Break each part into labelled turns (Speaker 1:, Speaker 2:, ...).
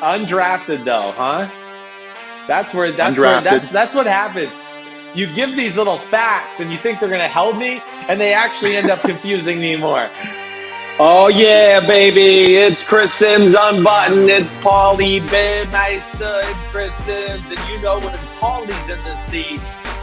Speaker 1: Undrafted though, huh?
Speaker 2: Undrafted.
Speaker 1: That's what happens. You give these little facts and you think they're gonna help me, and they actually end up confusing me more. Oh yeah, baby! It's Chris Simms Unbuttoned. It's Paulie Baymeister. It's Chris Simms, and you know when Paulie's in the seat,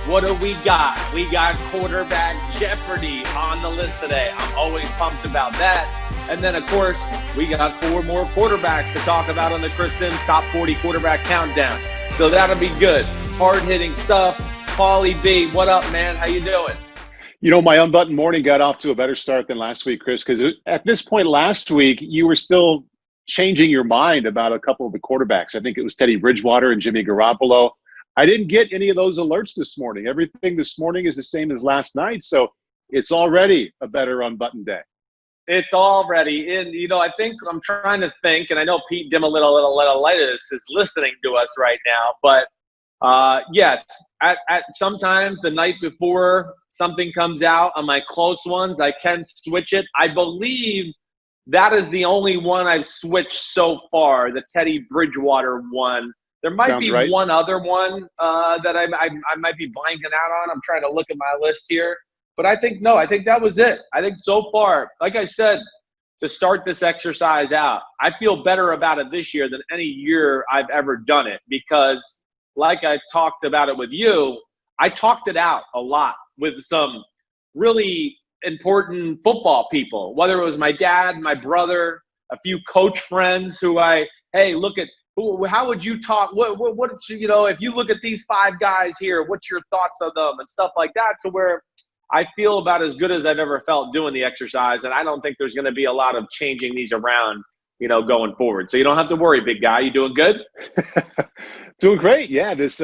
Speaker 1: what do we got? We got quarterback Jeopardy on the list today. I'm always pumped about that. And then, of course, we got 4 more quarterbacks to talk about on the Chris Simms Top 40 Quarterback Countdown. So that'll be good. Hard-hitting stuff. Paulie B, what up, man? How you doing?
Speaker 2: You know, my unbuttoned morning got off to a better start than last week, Chris, because at this point last week, you were still changing your mind about a couple of the quarterbacks. I think it was Teddy Bridgewater and Jimmy Garoppolo. I didn't get any of those alerts this morning. Everything this morning is the same as last night, so it's already a better unbuttoned day.
Speaker 1: It's already in. You know, I think I'm trying to think, and I know Pete Dimalittis is listening to us right now, but yes, at sometimes the night before something comes out on my close ones, I can switch it. I believe that is the only one I've switched so far, the Teddy Bridgewater one. There might
Speaker 2: Sounds
Speaker 1: be
Speaker 2: right.
Speaker 1: one other one that I might be blanking out on. I'm trying to look at my list here. But I think that was it. I think so far, like I said, to start this exercise out, I feel better about it this year than any year I've ever done it because, like I talked about it with you, I talked it out a lot with some really important football people, whether it was my dad, my brother, a few coach friends who hey, look at, how would you talk? What's, you know, if you look at these 5 guys here, what's your thoughts on them and stuff like that, to where I feel about as good as I've ever felt doing the exercise, and I don't think there's going to be a lot of changing these around, you know, going forward. So you don't have to worry, big guy. You doing good?
Speaker 2: Doing great. Yeah, this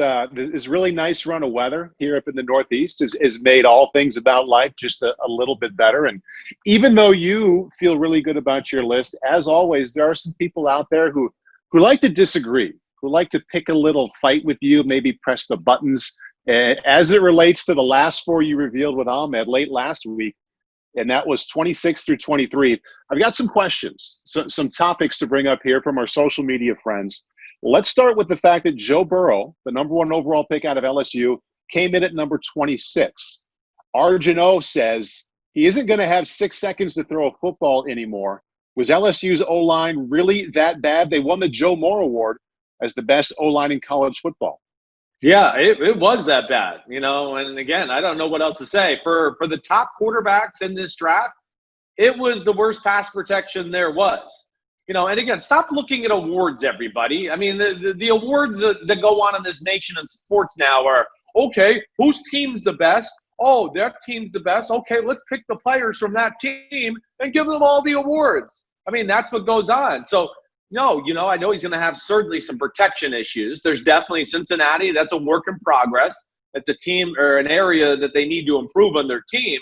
Speaker 2: really nice run of weather here up in the Northeast has made all things about life just a little bit better. And even though you feel really good about your list, as always, there are some people out there who like to disagree, who like to pick a little fight with you, maybe press the buttons. As it relates to the last 4 you revealed with Ahmed late last week, and that was 26 through 23, I've got some questions, some topics to bring up here from our social media friends. Let's start with the fact that Joe Burrow, the number 1 overall pick out of LSU, came in at number 26. Arjun says he isn't going to have 6 seconds to throw a football anymore. Was LSU's O-line really that bad? They won the Joe Moore Award as the best O-line in college football.
Speaker 1: Yeah, it was that bad, you know, and again, I don't know what else to say. For the top quarterbacks in this draft, it was the worst pass protection there was. You know, and again, stop looking at awards, everybody. I mean, the awards that go on in this nation and sports now are, okay, whose team's the best? Oh, their team's the best. Okay, let's pick the players from that team and give them all the awards. I mean, that's what goes on. So, no, you know, I know he's going to have certainly some protection issues. There's definitely Cincinnati. That's a work in progress. It's a team or an area that they need to improve on their team.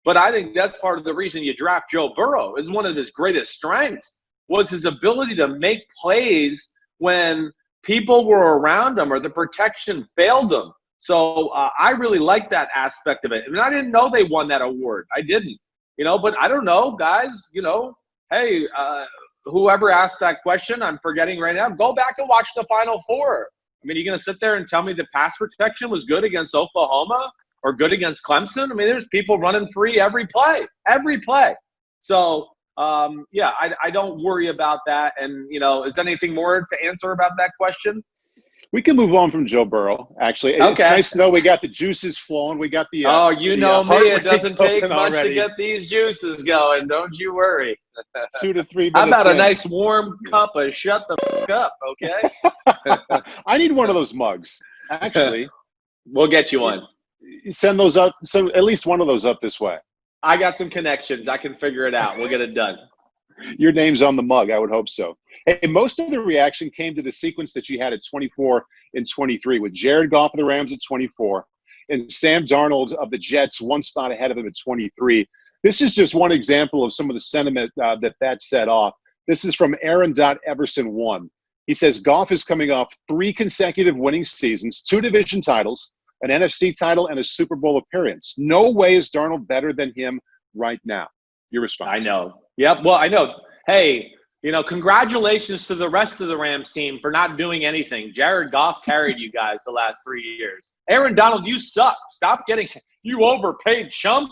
Speaker 1: But I think that's part of the reason you draft Joe Burrow. Is one of his greatest strengths was his ability to make plays when people were around him or the protection failed him. So I really like that aspect of it. I mean, I didn't know they won that award. I didn't, you know, but I don't know, guys, you know, hey, whoever asked that question, I'm forgetting right now, go back and watch the Final Four. I mean, you're going to sit there and tell me the pass protection was good against Oklahoma or good against Clemson? I mean, there's people running free every play. So, yeah, I don't worry about that. And, you know, is there anything more to answer about that question?
Speaker 2: We can move on from Joe Burrow, actually.
Speaker 1: Okay.
Speaker 2: It's nice to know we got the juices flowing. We got the
Speaker 1: you know me. It doesn't take much
Speaker 2: already
Speaker 1: to get these juices going. Don't you worry.
Speaker 2: 2 to 3 minutes.
Speaker 1: How about
Speaker 2: in.
Speaker 1: a nice warm cup of shut the f*** up, okay?
Speaker 2: I need one of those mugs, actually.
Speaker 1: We'll get you one.
Speaker 2: Send those up. Send at least one of those up this way.
Speaker 1: I got some connections. I can figure it out. We'll get it done.
Speaker 2: Your name's on the mug. I would hope so. Hey, most of the reaction came to the sequence that you had at 24 and 23 with Jared Goff of the Rams at 24 and Sam Darnold of the Jets 1 spot ahead of him at 23. This is just one example of some of the sentiment that set off. This is from Aaron.Everson1. He says, Goff is coming off 3 consecutive winning seasons, 2 division titles, an NFC title, and a Super Bowl appearance. No way is Darnold better than him right now. Your response?
Speaker 1: I know. Yep. Well, I know. Hey, Congratulations to the rest of the Rams team for not doing anything. Jared Goff carried you guys the last 3 years. Aaron Donald, you suck. Stop getting – you overpaid chump.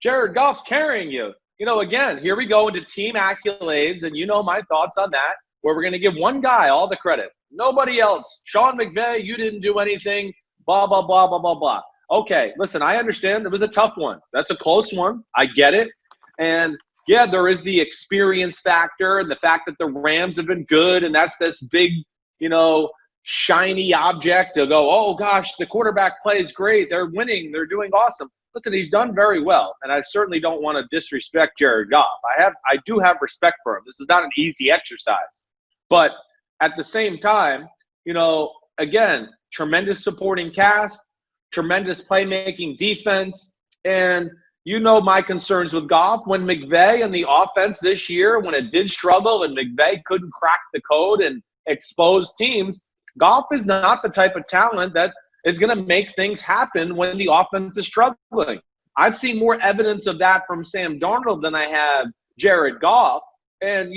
Speaker 1: Jared Goff's carrying you. Again, here we go into team accolades, and my thoughts on that, where we're going to give one guy all the credit. Nobody else. Sean McVay, you didn't do anything, blah, blah, blah, blah, blah, blah. Okay, listen, I understand it was a tough one. That's a close one. I get it. And – yeah, there is the experience factor and the fact that the Rams have been good, and that's this big, shiny object to go, oh, gosh, the quarterback plays great. They're winning. They're doing awesome. Listen, he's done very well, and I certainly don't want to disrespect Jared Goff. I do have respect for him. This is not an easy exercise. But at the same time, again, tremendous supporting cast, tremendous playmaking defense, and – my concerns with Goff when McVay and the offense this year, when it did struggle and McVay couldn't crack the code and expose teams, Goff is not the type of talent that is going to make things happen when the offense is struggling. I've seen more evidence of that from Sam Darnold than I have Jared Goff. And,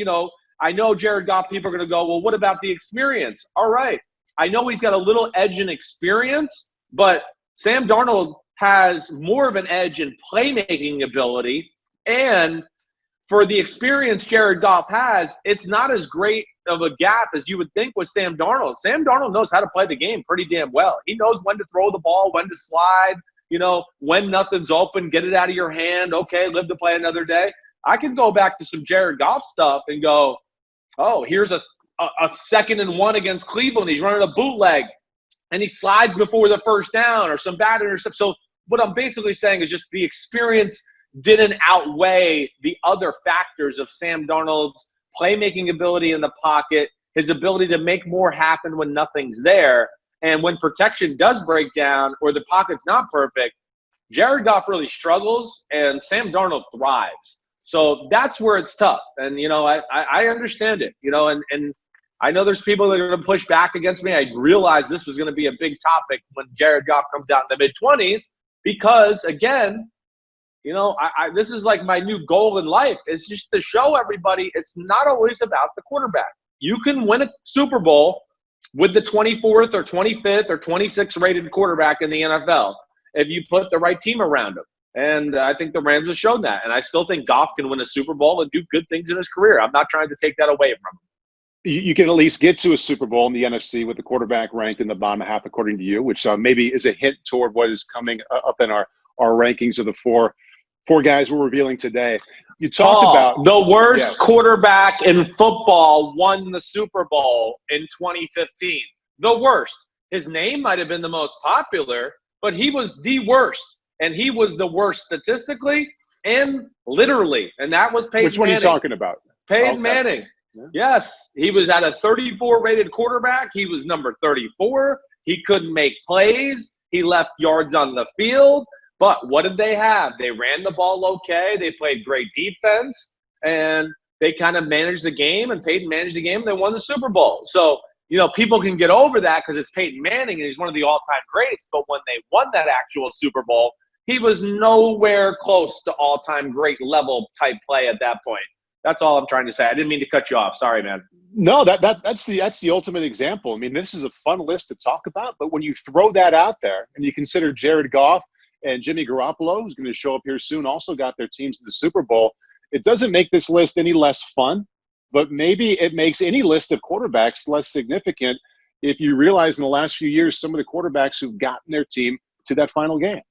Speaker 1: I know Jared Goff, people are going to go, well, what about the experience? All right. I know he's got a little edge in experience, but Sam Darnold has more of an edge in playmaking ability, and for the experience Jared Goff has, it's not as great of a gap as you would think with Sam Darnold. Sam Darnold knows how to play the game pretty damn well. He knows when to throw the ball, when to slide, when nothing's open, get it out of your hand, okay, live to play another day. I can go back to some Jared Goff stuff and go, oh, here's a 2nd and 1 against Cleveland. He's running a bootleg, and he slides before the first down or some bad interception. So what I'm basically saying is just the experience didn't outweigh the other factors of Sam Darnold's playmaking ability in the pocket, his ability to make more happen when nothing's there. And when protection does break down or the pocket's not perfect, Jared Goff really struggles and Sam Darnold thrives. So that's where it's tough. And, I understand it, and I know there's people that are going to push back against me. I realized this was going to be a big topic when Jared Goff comes out in the mid-20s because, again, this is like my new goal in life. It's just to show everybody it's not always about the quarterback. You can win a Super Bowl with the 24th or 25th or 26th rated quarterback in the NFL if you put the right team around him. And I think the Rams have shown that. And I still think Goff can win a Super Bowl and do good things in his career. I'm not trying to take that away from him.
Speaker 2: You can at least get to a Super Bowl in the NFC with the quarterback ranked in the bottom half, according to you, which maybe is a hint toward what is coming up in our rankings of the four guys we're revealing today. You talked about
Speaker 1: the worst quarterback in football won the Super Bowl in 2015. The worst. His name might have been the most popular, but he was the worst. And he was the worst statistically and literally. And that was Peyton Manning.
Speaker 2: Which one are you talking about?
Speaker 1: Peyton Manning. Yeah. Yes. He was at a 34 rated quarterback. He was number 34. He couldn't make plays. He left yards on the field. But what did they have? They ran the ball okay. They played great defense. And they kind of managed the game. And Peyton managed the game. And they won the Super Bowl. So, people can get over that because it's Peyton Manning and he's one of the all-time greats. But when they won that actual Super Bowl, he was nowhere close to all-time great level type play at that point. That's all I'm trying to say. I didn't mean to cut you off. Sorry, man.
Speaker 2: No, that's the ultimate example. I mean, this is a fun list to talk about, but when you throw that out there and you consider Jared Goff and Jimmy Garoppolo, who's going to show up here soon, also got their teams to the Super Bowl, it doesn't make this list any less fun, but maybe it makes any list of quarterbacks less significant if you realize in the last few years some of the quarterbacks who've gotten their team to that final game.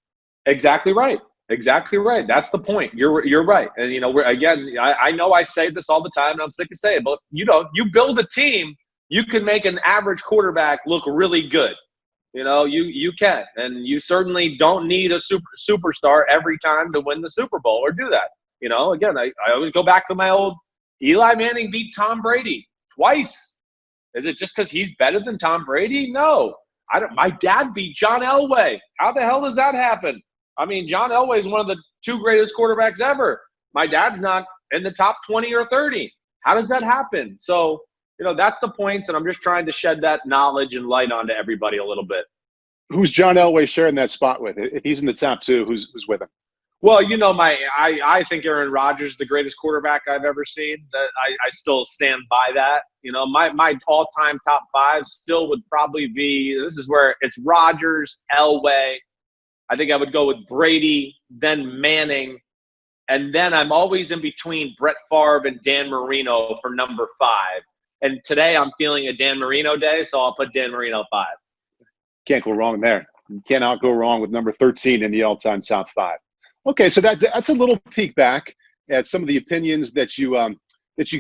Speaker 1: Exactly right. Exactly right. That's the point. You're right. And, I know I say this all the time, and I'm sick of saying it, but, you build a team, you can make an average quarterback look really good. You can. And you certainly don't need a superstar every time to win the Super Bowl or do that. Again, I always go back to my old Eli Manning beat Tom Brady twice. Is it just because he's better than Tom Brady? No. My dad beat John Elway. How the hell does that happen? I mean, John Elway is one of the 2 greatest quarterbacks ever. My dad's not in the top 20 or 30. How does that happen? So, that's the points, and I'm just trying to shed that knowledge and light onto everybody a little bit.
Speaker 2: Who's John Elway sharing that spot with? If he's in the top 2, who's with him?
Speaker 1: Well, I think Aaron Rodgers is the greatest quarterback I've ever seen. That I still stand by that. My all-time top five still would probably be, this is where it's Rodgers, Elway. I think I would go with Brady, then Manning, and then I'm always in between Brett Favre and Dan Marino for number 5. And today I'm feeling a Dan Marino day, so I'll put Dan Marino 5.
Speaker 2: Can't go wrong there. You cannot go wrong with number 13 in the all-time top 5. Okay, so that's a little peek back at some of the opinions that you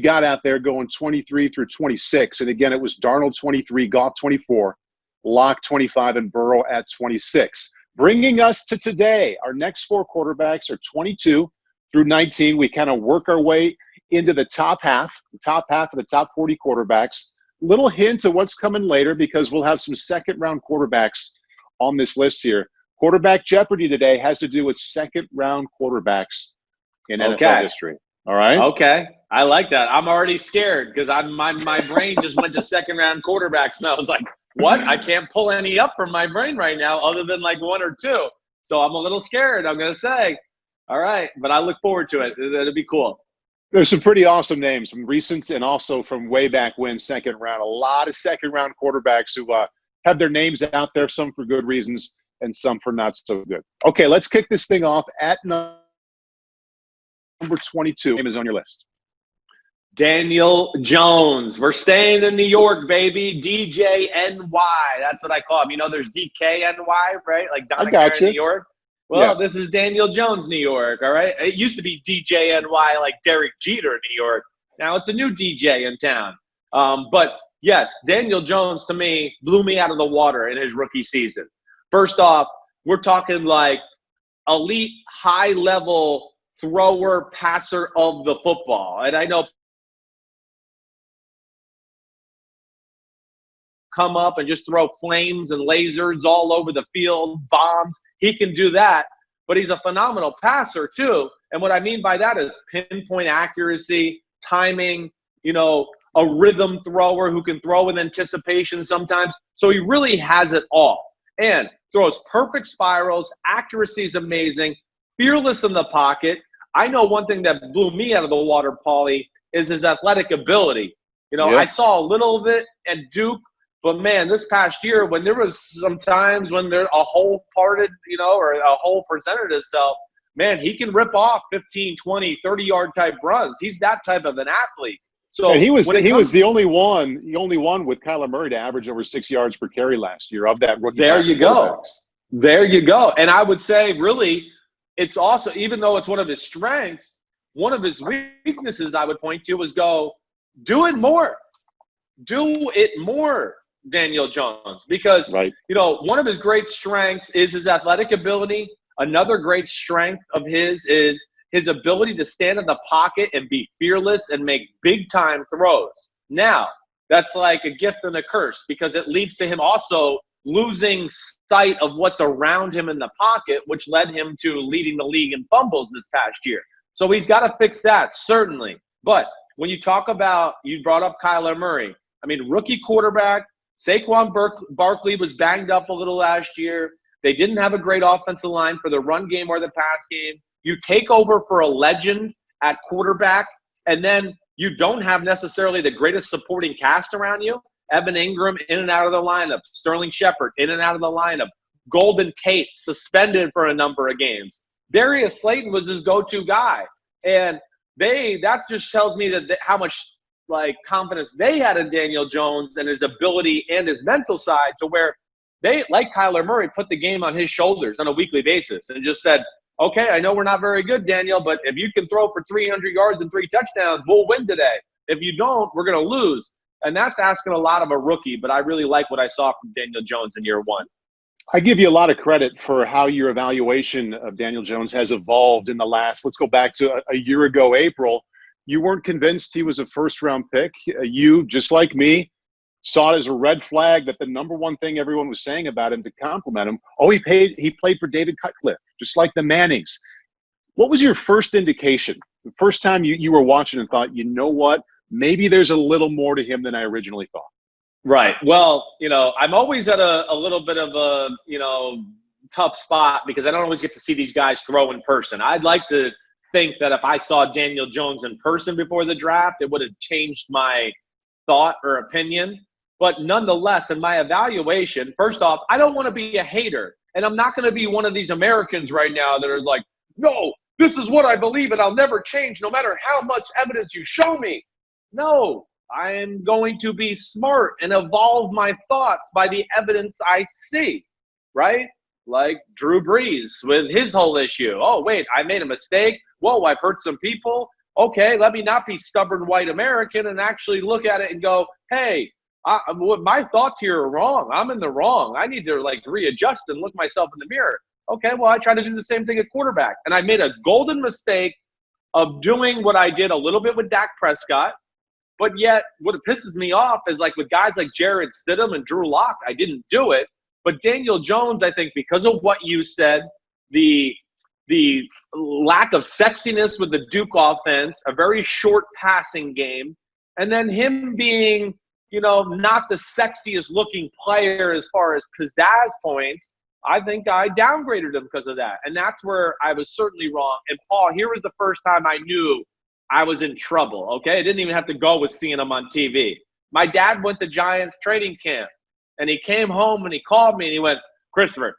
Speaker 2: got out there going 23 through 26. And again, it was Darnold 23, Goff 24, Locke 25, and Burrow at 26. Bringing us to today, our next 4 quarterbacks are 22 through 19. We kind of work our way into the top half of the top 40 quarterbacks. Little hint of what's coming later because we'll have some second-round quarterbacks on this list here. Quarterback Jeopardy today has to do with second-round quarterbacks in NFL history. All right?
Speaker 1: Okay. I like that. I'm already scared because my brain just went to second-round quarterbacks, and I was like, what? I can't pull any up from my brain right now other than like 1 or 2. So I'm a little scared, I'm going to say. All right. But I look forward to it. It'll be cool.
Speaker 2: There's some pretty awesome names from recent and also from way back when, second round. A lot of second-round quarterbacks who have their names out there, some for good reasons and some for not so good. Okay, let's kick this thing off at number 22. Name is on your list.
Speaker 1: Daniel Jones. We're staying in New York, baby. DJNY. That's what I call him. There's DKNY, right? Like Donna in New York. Well, This is Daniel Jones, New York, all right? It used to be DJNY like Derek Jeter, New York. Now it's a new DJ in town. But, yes, Daniel Jones, to me, blew me out of the water in his rookie season. First off, we're talking like elite, high-level thrower, passer of the football. And I know come up and just throw flames and lasers all over the field, bombs. He can do that, but he's a phenomenal passer too. And what I mean by that is pinpoint accuracy, timing, a rhythm thrower who can throw with anticipation sometimes. So he really has it all. And throws perfect spirals, accuracy is amazing, fearless in the pocket. I know one thing that blew me out of the water, Paulie, is his athletic ability. I saw a little of it at Duke, but man, this past year, when there was some times when there a hole parted, or a hole presented itself, man, he can rip off 15, 20, 30-yard type runs. He's that type of an athlete. So
Speaker 2: he was the only one with Kyler Murray to average over 6 yards per carry last year of that rookie.
Speaker 1: There you go. There you go. And I would say, really, it's also, even though it's one of his strengths, one of his weaknesses I would point to was do it more. Do it more, Daniel Jones. Because, one of his great strengths is his athletic ability. Another great strength of his is his ability to stand in the pocket and be fearless and make big-time throws. Now, that's like a gift and a curse because it leads to him also losing sight of what's around him in the pocket, which led him to leading the league in fumbles this past year. So he's got to fix that, certainly. But when you talk about, you brought up Kyler Murray. I mean, rookie quarterback, Saquon Barkley was banged up a little last year. They didn't have a great offensive line for the run game or the pass game. You take over for a legend at quarterback, and then you don't have necessarily the greatest supporting cast around you. Evan Ingram in and out of the lineup. Sterling Shepard in and out of the lineup. Golden Tate suspended for a number of games. Darius Slayton was his go-to guy. And that just tells me that how much confidence they had in Daniel Jones and his ability and his mental side to where they, like Kyler Murray, put the game on his shoulders on a weekly basis and just said, okay, I know we're not very good, Daniel, but if you can throw for 300 yards and 3 touchdowns, we'll win today. If you don't, we're going to lose. And that's asking a lot of a rookie, but I really like what I saw from Daniel Jones in year 1.
Speaker 2: I give you a lot of credit for how your evaluation of Daniel Jones has evolved in the last, let's go back to a year ago, April. You weren't convinced he was a first-round pick. You, just like me, saw it as a red flag that the number one thing everyone was saying about him to compliment him, he played for David Cutcliffe, just like the Mannings. What was your first indication, the first time you were watching and thought, you know what, maybe there's a little more to him than I originally thought?
Speaker 1: Right. Well, I'm always at a little bit of a, tough spot because I don't always get to see these guys throw in person. I'd like to think that if I saw Daniel Jones in person before the draft, it would have changed my thought or opinion. But nonetheless, in my evaluation, first off, I don't want to be a hater. And I'm not going to be one of these Americans right now that are like, no, this is what I believe and I'll never change no matter how much evidence you show me. No, I am going to be smart and evolve my thoughts by the evidence I see, right? Like Drew Brees with his whole issue. Oh, wait, I made a mistake. Whoa, I've hurt some people. Okay, let me not be stubborn white American and actually look at it and go, hey, my thoughts here are wrong. I'm in the wrong. I need to readjust and look myself in the mirror. Okay, well, I try to do the same thing at quarterback. And I made a golden mistake of doing what I did a little bit with Dak Prescott. But yet what pisses me off is with guys like Jared Stidham and Drew Lock, I didn't do it. But Daniel Jones, I think because of what you said, the lack of sexiness with the Duke offense, a very short passing game, and then him being, not the sexiest looking player as far as pizzazz points, I think I downgraded him because of that. And that's where I was certainly wrong. And Paul, here was the first time I knew I was in trouble, okay? I didn't even have to go with seeing him on TV. My dad went to Giants training camp, and he came home and he called me and he went, Christopher,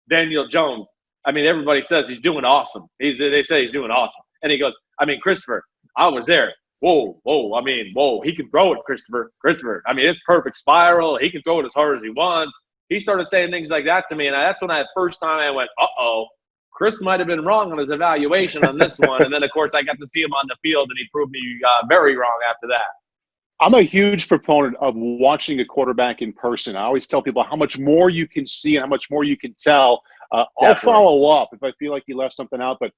Speaker 1: Daniel Jones. I mean, everybody says he's doing awesome. They say he's doing awesome. And he goes, Christopher, I was there. Whoa, he can throw it, Christopher. I mean, it's perfect spiral. He can throw it as hard as he wants. He started saying things like that to me, and that's when first time I went, uh-oh, Chris might have been wrong on his evaluation on this one. And then, of course, I got to see him on the field, and he proved me very wrong after that.
Speaker 2: I'm a huge proponent of watching a quarterback in person. I always tell people how much more you can see and how much more you can tell. I'll follow up if I feel like you left something out. But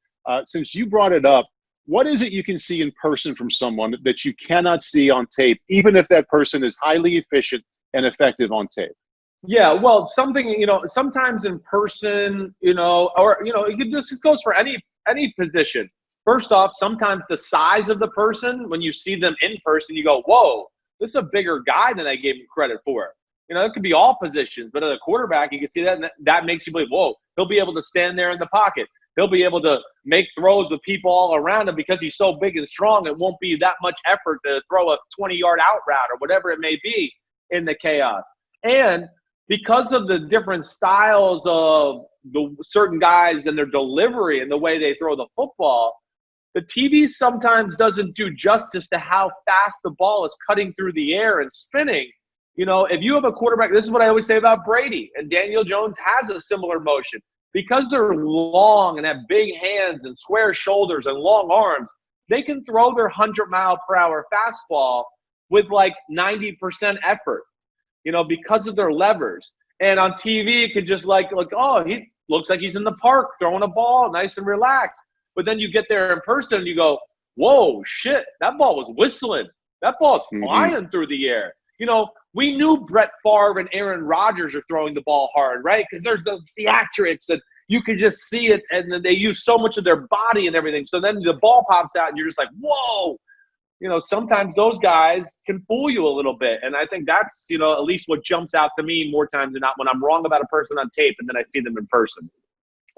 Speaker 2: since you brought it up, what is it you can see in person from someone that you cannot see on tape, even if that person is highly efficient and effective on tape?
Speaker 1: Yeah, well, something, sometimes in person, it goes for any position. First off, sometimes the size of the person, when you see them in person, you go, whoa, this is a bigger guy than I gave him credit for. It could be all positions, but at a quarterback, you can see that, and that makes you believe, whoa, he'll be able to stand there in the pocket. He'll be able to make throws with people all around him because he's so big and strong. It won't be that much effort to throw a 20-yard out route or whatever it may be in the chaos. And because of the different styles of the certain guys and their delivery and the way they throw the football, the TV sometimes doesn't do justice to how fast the ball is cutting through the air and spinning. If you have a quarterback, this is what I always say about Brady, and Daniel Jones has a similar motion. Because they're long and have big hands and square shoulders and long arms, they can throw their 100-mile-per-hour fastball with 90% effort, because of their levers. And on TV, it could just he looks like he's in the park throwing a ball, nice and relaxed. But then you get there in person and you go, whoa, shit, that ball was whistling. That ball's flying through the air. We knew Brett Favre and Aaron Rodgers are throwing the ball hard, right? Because there's the theatrics and you can just see it, and then they use so much of their body and everything. So then the ball pops out and you're just like, whoa. Sometimes those guys can fool you a little bit. And I think that's, at least what jumps out to me more times than not when I'm wrong about a person on tape and then I see them in person.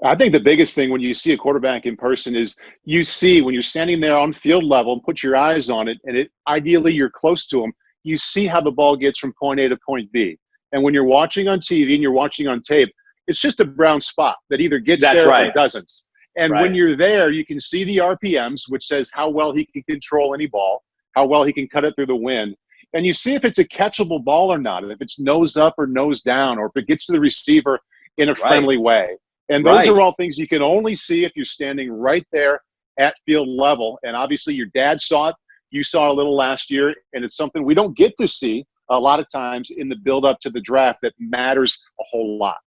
Speaker 2: I think the biggest thing when you see a quarterback in person is you see when you're standing there on field level and put your eyes on it, and ideally you're close to him, you see how the ball gets from point A to point B. And when you're watching on TV and you're watching on tape, it's just a brown spot that either gets there or doesn't. And when you're there, you can see the RPMs, which says how well he can control any ball, how well he can cut it through the wind. And you see if it's a catchable ball or not, and if it's nose up or nose down, or if it gets to the receiver in a friendly way. And those are all things you can only see if you're standing right there at field level. And obviously your dad saw it. You saw it a little last year, and it's something we don't get to see a lot of times in the build-up to the draft that matters a whole lot.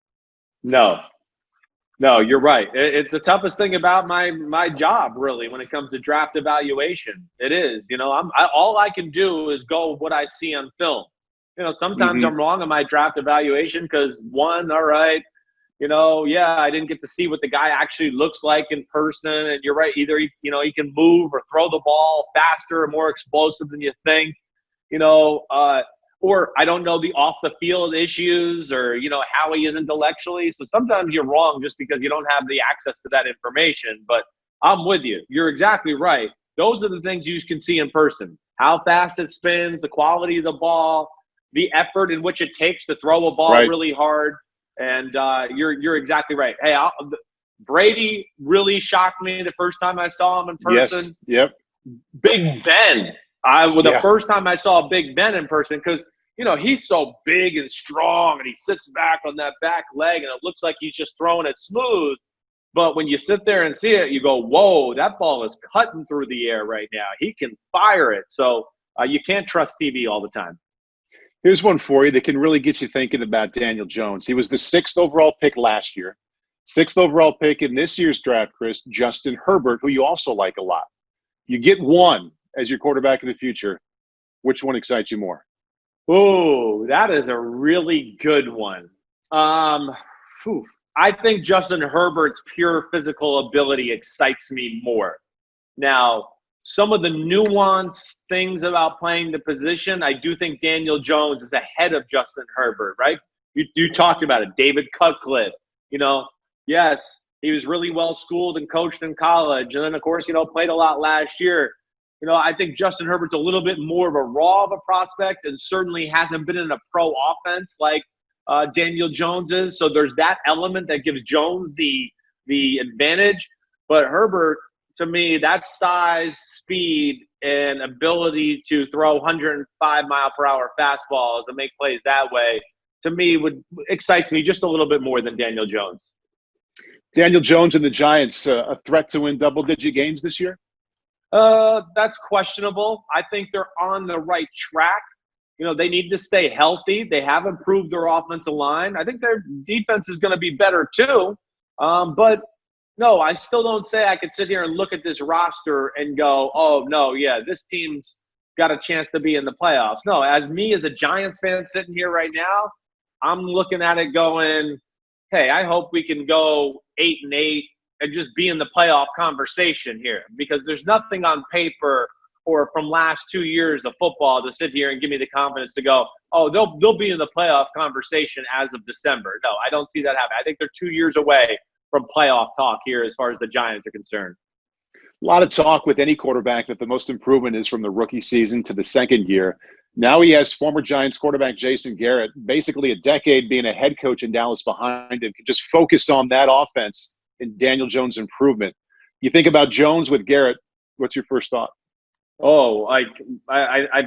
Speaker 1: No, you're right. It's the toughest thing about my job, really, when it comes to draft evaluation. It is. All I can do is go what I see on film. Sometimes I'm wrong on my draft evaluation because, I didn't get to see what the guy actually looks like in person. And you're right. Either he can move or throw the ball faster or more explosive than you think. or I don't know the off the field issues or, how he is intellectually. So sometimes you're wrong just because you don't have the access to that information. But I'm with you. You're exactly right. Those are the things you can see in person. How fast it spins, the quality of the ball, the effort in which it takes to throw a ball really hard. And you're exactly right. Hey, Brady really shocked me the first time I saw him in person.
Speaker 2: Yes. Yep.
Speaker 1: Big Ben. The first time I saw Big Ben in person, because he's so big and strong, and he sits back on that back leg, and it looks like he's just throwing it smooth. But when you sit there and see it, you go, whoa, that ball is cutting through the air right now. He can fire it. So you can't trust TV all the time.
Speaker 2: Here's one for you that can really get you thinking about Daniel Jones. He was the 6th overall pick last year. 6th overall pick in this year's draft, Chris, Justin Herbert, who you also like a lot. You get one as your quarterback of the future. Which one excites you more?
Speaker 1: Oh, that is a really good one. I think Justin Herbert's pure physical ability excites me more. Now, some of the nuanced things about playing the position, I do think Daniel Jones is ahead of Justin Herbert, right? You talked about it. David Cutcliffe, yes, he was really well schooled and coached in college. And then, of course, played a lot last year. I think Justin Herbert's a little bit more of a raw of a prospect and certainly hasn't been in a pro offense like Daniel Jones is. So there's that element that gives Jones the advantage. But Herbert, to me, that size, speed, and ability to throw 105-mile-per-hour fastballs and make plays that way, to me, excites me just a little bit more than Daniel Jones.
Speaker 2: Daniel Jones and the Giants, a threat to win double-digit games this year?
Speaker 1: That's questionable. I think they're on the right track. They need to stay healthy. They have improved their offensive line. I think their defense is going to be better too. But no, I still don't say I could sit here and look at this roster and go, oh, no, yeah, this team's got a chance to be in the playoffs. No, as a Giants fan sitting here right now, I'm looking at it going, hey, I hope we can go 8-8 and just be in the playoff conversation here, because there's nothing on paper or from last 2 years of football to sit here and give me the confidence to go, oh, they'll be in the playoff conversation as of December. No, I don't see that happen. I think they're 2 years away from playoff talk here as far as the Giants are concerned.
Speaker 2: A lot of talk with any quarterback that the most improvement is from the rookie season to the second year. Now he has former Giants quarterback Jason Garrett, basically a decade being a head coach in Dallas behind him, can just focus on that offense and Daniel Jones' improvement. You think about Jones with Garrett, what's your first thought?
Speaker 1: Oh, I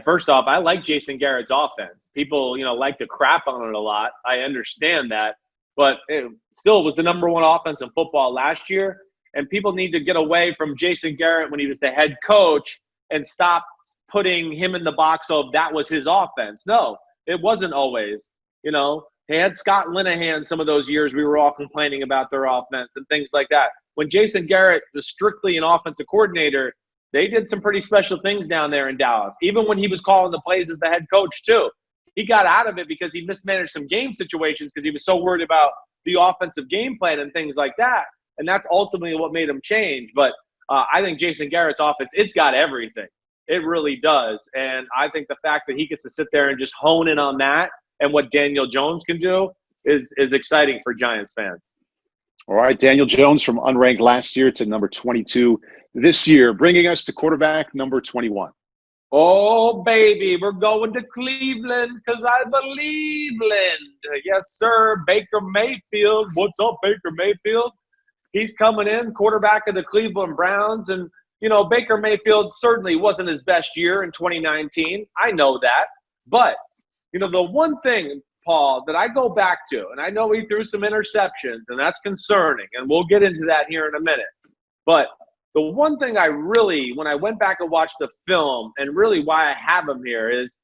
Speaker 1: first off, I like Jason Garrett's offense. People, like to crap on it a lot. I understand that. But it still was the number one offense in football last year. And people need to get away from Jason Garrett when he was the head coach and stop putting him in the box of that was his offense. No, it wasn't always. They had Scott Linehan some of those years we were all complaining about their offense and things like that. When Jason Garrett was strictly an offensive coordinator, they did some pretty special things down there in Dallas. Even when he was calling the plays as the head coach too. He got out of it because he mismanaged some game situations because he was so worried about the offensive game plan and things like that. And that's ultimately what made him change. But I think Jason Garrett's offense, it's got everything. It really does. And I think the fact that he gets to sit there and just hone in on that and what Daniel Jones can do is exciting for Giants fans.
Speaker 2: All right, Daniel Jones from unranked last year to number 22 this year, bringing us to quarterback number 21.
Speaker 1: Oh, baby, we're going to Cleveland because I believe in. Yes, sir, Baker Mayfield. What's up, Baker Mayfield? He's coming in, quarterback of the Cleveland Browns. And, Baker Mayfield certainly wasn't his best year in 2019. I know that. But, the one thing, Paul, that I go back to, and I know he threw some interceptions, and that's concerning, and we'll get into that here in a minute. But the one thing I really, when I went back and watched the film, and really why I have him here is,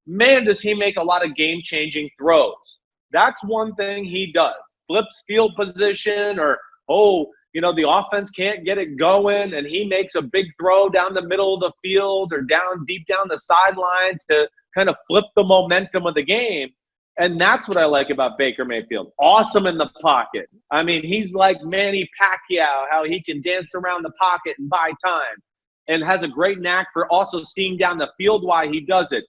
Speaker 1: man, does he make a lot of game-changing throws. That's one thing he does. Flips field position or, the offense can't get it going, and he makes a big throw down the middle of the field or deep down the sideline to kind of flip the momentum of the game. And that's what I like about Baker Mayfield. Awesome in the pocket. I mean, he's like Manny Pacquiao, how he can dance around the pocket and buy time, and has a great knack for also seeing down the field while he does it.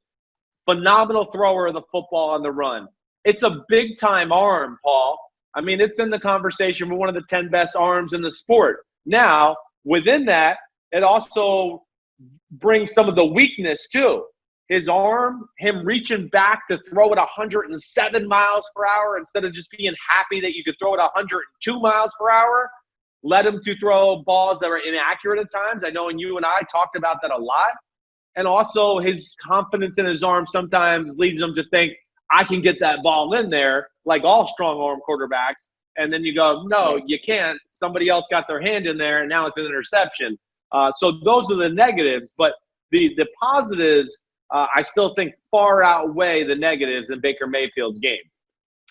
Speaker 1: phenomenal thrower of the football on the run. It's a big-time arm, Paul. I mean, it's in the conversation for one of the 10 best arms in the sport. Now, within that, it also brings some of the weakness, too. His arm, him reaching back to throw it 107 miles per hour instead of just being happy that you could throw it 102 miles per hour, led him to throw balls that were inaccurate at times. I know, and you and I talked about that a lot. And also his confidence in his arm sometimes leads him to think, I can get that ball in there, like all strong arm quarterbacks. And then you go, no, you can't. Somebody else got their hand in there, and now it's an interception. So those are the negatives. But the positives, I still think, far outweigh the negatives in Baker Mayfield's game.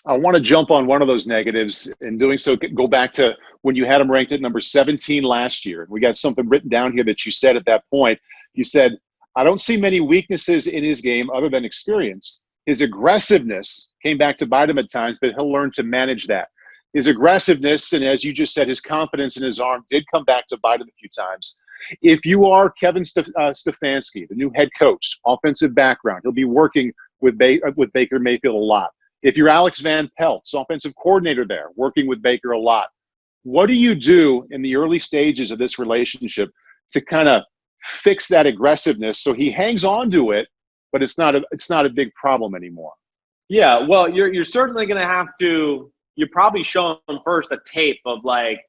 Speaker 2: I want to jump on one of those negatives. In doing so, go back to when you had him ranked at number 17 last year. We got something written down here that you said at that point. You said, I don't see many weaknesses in his game other than experience. His aggressiveness came back to bite him at times, but he'll learn to manage that. His aggressiveness, and as you just said, his confidence in his arm did come back to bite him a few times. If you are Kevin Stefanski, the new head coach, offensive background, he'll be working with Baker Mayfield a lot. If you're Alex Van Pelt's offensive coordinator there, working with Baker a lot, what do you do in the early stages of this relationship to kind of fix that aggressiveness so he hangs on to it, but it's not a big problem anymore?
Speaker 1: Yeah, well, you're certainly going to have to. You probably show him first a tape of like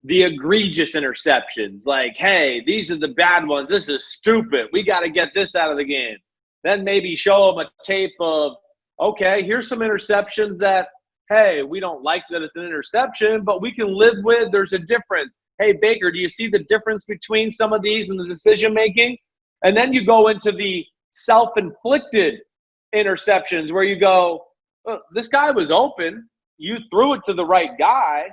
Speaker 1: the egregious interceptions, like, hey, these are the bad ones. This is stupid. We got to get this out of the game. Then maybe show him a tape of, okay, here's some interceptions that, hey, we don't like that it's an interception, but we can live with. There's a difference. Hey, Baker, do you see the difference between some of these and the decision-making? And then you go into the self-inflicted interceptions where you go, oh, this guy was open. You threw it to the right guy,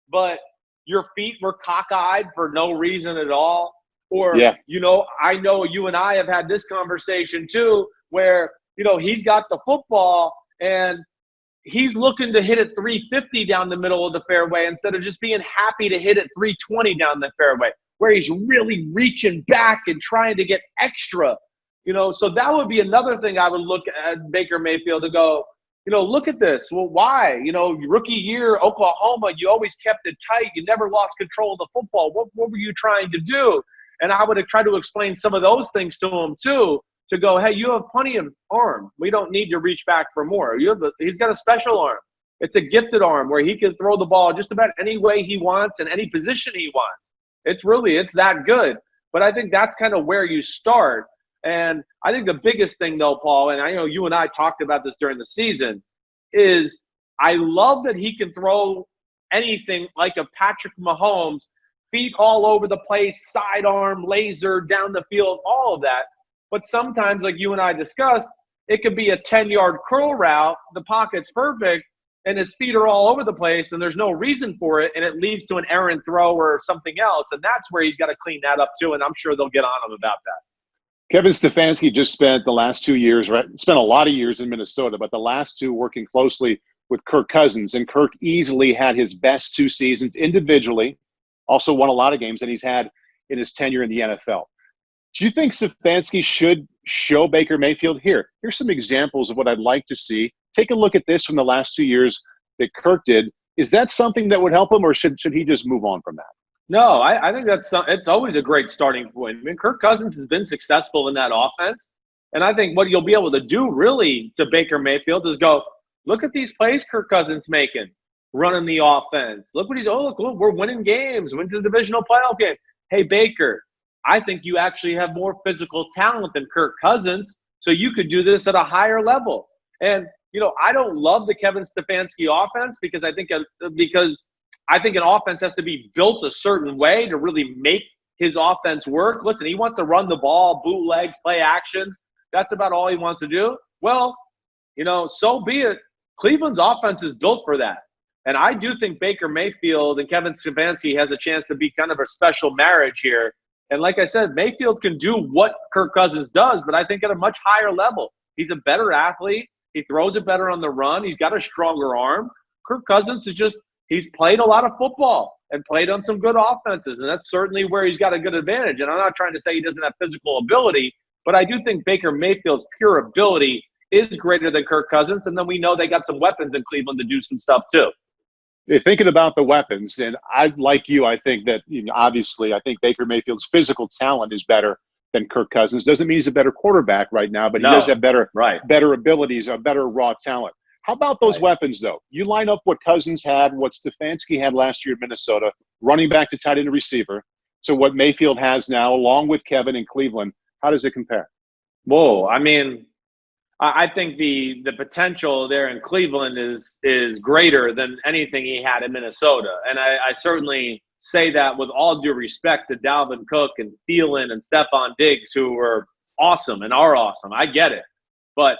Speaker 1: but your feet were cockeyed for no reason at all. Or, you know, I know you and I have had this conversation too where, you know, he's got the football and he's looking to hit it 350 down the middle of the fairway instead of just being happy to hit it 320 down the fairway, where he's really reaching back and trying to get extra, you know. So that would be another thing I would look at Baker Mayfield to go, you know, look at this. Well, why? You know, rookie year, Oklahoma, you always kept it tight. You never lost control of the football. What were you trying to do? And I would have tried to explain some of those things to him too, to go, hey, you have plenty of arm. We don't need to reach back for more. He's got a special arm. It's a gifted arm where he can throw the ball just about any way he wants and any position he wants. It's that good. But I think that's kind of where you start. And I think the biggest thing, though, Paul, and I know you and I talked about this during the season, is I love that he can throw anything like a Patrick Mahomes, feet all over the place, sidearm, laser, down the field, all of that. But sometimes, like you and I discussed, it could be a 10-yard curl route, the pocket's perfect, and his feet are all over the place, and there's no reason for it, and it leads to an errant throw or something else. And that's where he's got to clean that up, too, and I'm sure they'll get on him about that.
Speaker 2: Kevin Stefanski just spent the last 2 years, right? Spent a lot of years in Minnesota, but the last two working closely with Kirk Cousins. And Kirk easily had his best 2 seasons individually, also won a lot of games that he's had in his tenure in the NFL. Do you think Stefanski should show Baker Mayfield, here's some examples of what I'd like to see? Take a look at this from the last 2 years that Kirk did. Is that something that would help him, or should he just move on from that?
Speaker 1: No, I think it's always a great starting point. I mean, Kirk Cousins has been successful in that offense. And I think what you'll be able to do really to Baker Mayfield is go, look at these plays Kirk Cousins making, running the offense. Look what look, we're winning games, went to the divisional playoff game. Hey, Baker, I think you actually have more physical talent than Kirk Cousins, so you could do this at a higher level. And, you know, I don't love the Kevin Stefanski offense because I think an offense has to be built a certain way to really make his offense work. Listen, he wants to run the ball, bootlegs, play actions. That's about all he wants to do. Well, you know, so be it. Cleveland's offense is built for that. And I do think Baker Mayfield and Kevin Stefanski has a chance to be kind of a special marriage here. And like I said, Mayfield can do what Kirk Cousins does, but I think at a much higher level. He's a better athlete. He throws it better on the run. He's got a stronger arm. Kirk Cousins is just, he's played a lot of football and played on some good offenses, and that's certainly where he's got a good advantage. And I'm not trying to say he doesn't have physical ability, but I do think Baker Mayfield's pure ability is greater than Kirk Cousins. And then we know they got some weapons in Cleveland to do some stuff too.
Speaker 2: You're thinking about the weapons, and like you, I think that obviously I think Baker Mayfield's physical talent is better than Kirk Cousins. Doesn't mean he's a better quarterback right now, but he does have better abilities, a better raw talent. How about those weapons, though? You line up what Cousins had, what Stefanski had last year in Minnesota, running back to tight end receiver, to what Mayfield has now, along with Kevin in Cleveland. How does it compare?
Speaker 1: Whoa, I mean, I think the potential there in Cleveland is greater than anything he had in Minnesota. And I certainly say that with all due respect to Dalvin Cook and Thielen and Stephon Diggs, who were awesome and are awesome. I get it. But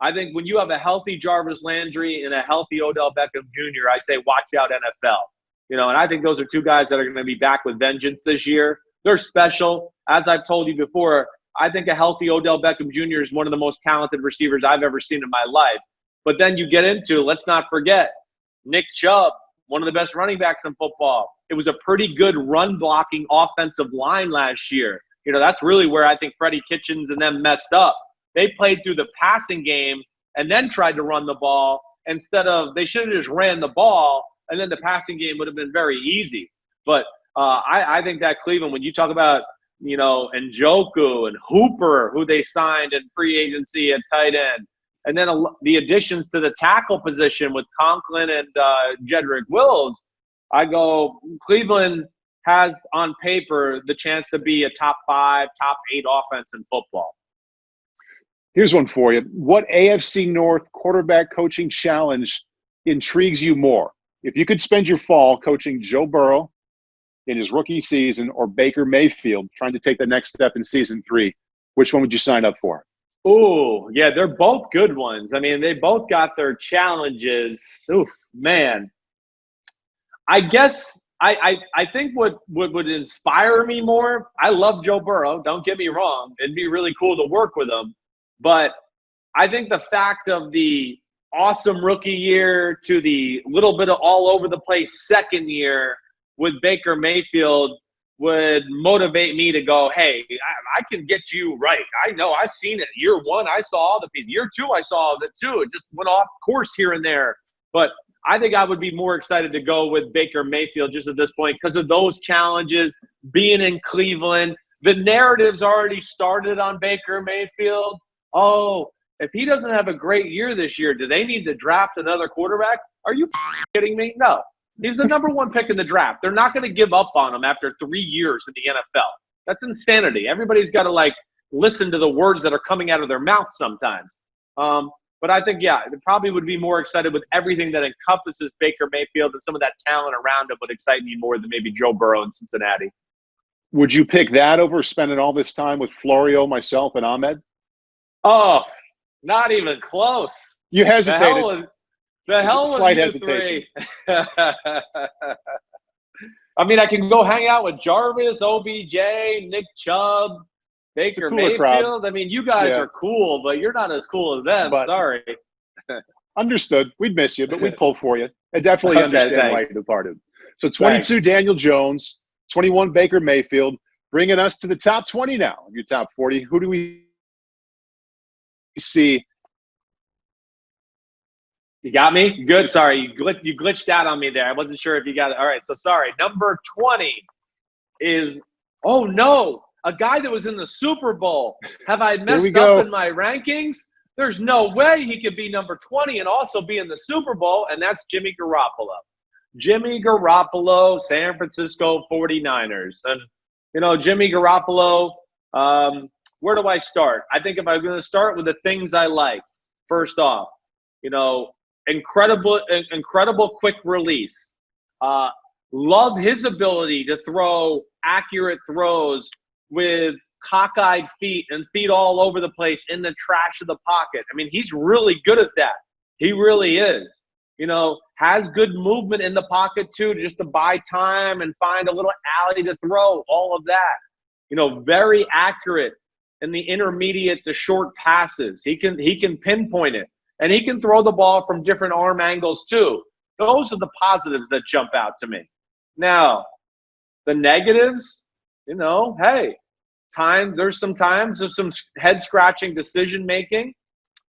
Speaker 1: I think when you have a healthy Jarvis Landry and a healthy Odell Beckham Jr., I say watch out NFL. And I think those are two guys that are going to be back with vengeance this year. They're special. As I've told you before, I think a healthy Odell Beckham Jr. is one of the most talented receivers I've ever seen in my life. But then you get into, let's not forget, Nick Chubb, one of the best running backs in football. It was a pretty good run-blocking offensive line last year. That's really where I think Freddie Kitchens and them messed up. They played through the passing game and then tried to run the ball instead of – they should have just ran the ball, and then the passing game would have been very easy. But I think that Cleveland, when you talk about – Njoku and Hooper, who they signed in free agency at tight end. And then the additions to the tackle position with Conklin and Jedrick Wills. I go, Cleveland has on paper the chance to be a top 5, top 8 offense in football.
Speaker 2: Here's one for you. What AFC North quarterback coaching challenge intrigues you more? If you could spend your fall coaching Joe Burrow in his rookie season or Baker Mayfield trying to take the next step in season 3, which one would you sign up for?
Speaker 1: Oh, yeah, they're both good ones. I mean, they both got their challenges. Oof, man. I guess I think what would inspire me more, I love Joe Burrow, don't get me wrong. It'd be really cool to work with him. But I think the fact of the awesome rookie year to the little bit of all over the place second year with Baker Mayfield would motivate me to go, hey, I can get you right. I know, I've seen it. Year 1, I saw all the pieces. Year 2, I saw it too. It just went off course here and there. But I think I would be more excited to go with Baker Mayfield just at this point because of those challenges, being in Cleveland. The narrative's already started on Baker Mayfield. Oh, if he doesn't have a great year this year, do they need to draft another quarterback? Are you kidding me? No. He's the number 1 pick in the draft. They're not going to give up on him after 3 years in the NFL. That's insanity. Everybody's got to, listen to the words that are coming out of their mouth sometimes. But I think, yeah, it probably would be more excited with everything that encompasses Baker Mayfield, and some of that talent around him would excite me more than maybe Joe Burrow in Cincinnati.
Speaker 2: Would you pick that over spending all this time with Florio, myself, and Ahmed?
Speaker 1: Oh, not even close.
Speaker 2: You hesitated.
Speaker 1: The hell was
Speaker 2: slight
Speaker 1: you
Speaker 2: hesitation.
Speaker 1: 3? I mean, I can go hang out with Jarvis, OBJ, Nick Chubb, Baker Mayfield. Crowd. I mean, you guys are cool, but you're not as cool as them. Sorry.
Speaker 2: Understood. We'd miss you, but we'd pull for you. I definitely understand why you departed. So 22, Daniel Jones, 21, Baker Mayfield, bringing us to the top 20 now. Your top 40. Who do we see?
Speaker 1: You got me? Good. Sorry, you glitched out on me there. I wasn't sure if you got it. All right, so sorry. Number 20 is, oh, no, a guy that was in the Super Bowl. Have I messed up in my rankings? There's no way he could be number 20 and also be in the Super Bowl, and that's Jimmy Garoppolo. Jimmy Garoppolo, San Francisco 49ers. And, Jimmy Garoppolo, where do I start? I think if I'm going to start with the things I like, first off, incredible quick release. Love his ability to throw accurate throws with cockeyed feet and feet all over the place in the trash of the pocket. I mean, he's really good at that. He really is. Has good movement in the pocket too, just to buy time and find a little alley to throw, all of that. Very accurate in the intermediate to short passes. He can pinpoint it. And he can throw the ball from different arm angles too. Those are the positives that jump out to me. Now, the negatives, hey, there's some times of some head-scratching decision-making.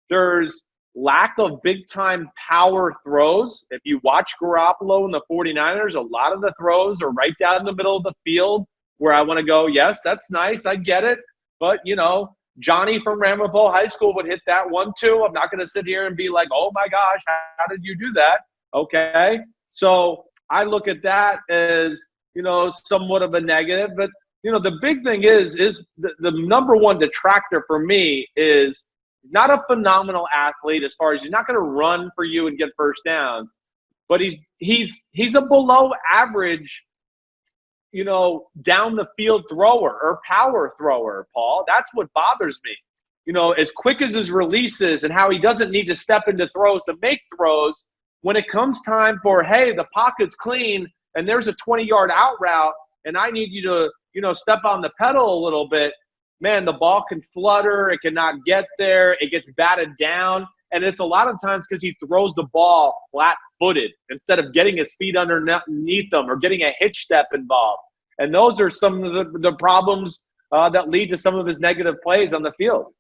Speaker 1: There's lack of big-time power throws. If you watch Garoppolo and the 49ers, a lot of the throws are right down the middle of the field where I want to go, yes, that's nice. I get it. But, Johnny from Ramapo High School would hit that one too. I'm not going to sit here and be like, oh, my gosh, how did you do that? Okay. So I look at that as, somewhat of a negative. But, the big thing is the number one detractor for me is not a phenomenal athlete as far as he's not going to run for you and get first downs, but he's a below average, down the field thrower or power thrower, Paul. That's what bothers me. As quick as his releases and how he doesn't need to step into throws to make throws, when it comes time for, hey, the pocket's clean and there's a 20-yard out route and I need you to, step on the pedal a little bit, man, the ball can flutter. It cannot get there. It gets batted down. And it's a lot of times because he throws the ball flat-footed instead of getting his feet underneath them or getting a hitch step involved. And those are some of the problems that lead to some of his negative plays on the field.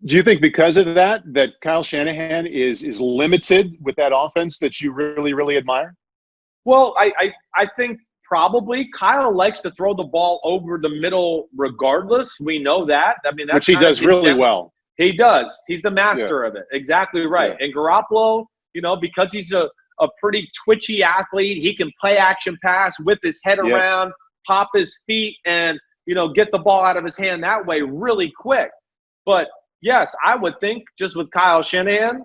Speaker 2: Do you think because of that Kyle Shanahan is limited with that offense that you really, really admire?
Speaker 1: Well, I think probably Kyle likes to throw the ball over the middle regardless. We know that. I mean, that's
Speaker 2: which he does really well.
Speaker 1: He does. He's the master of it. Exactly right. Yeah. And Garoppolo, because he's a pretty twitchy athlete, he can play action pass, whip his head around, pop his feet, and, get the ball out of his hand that way really quick. But, yes, I would think just with Kyle Shanahan,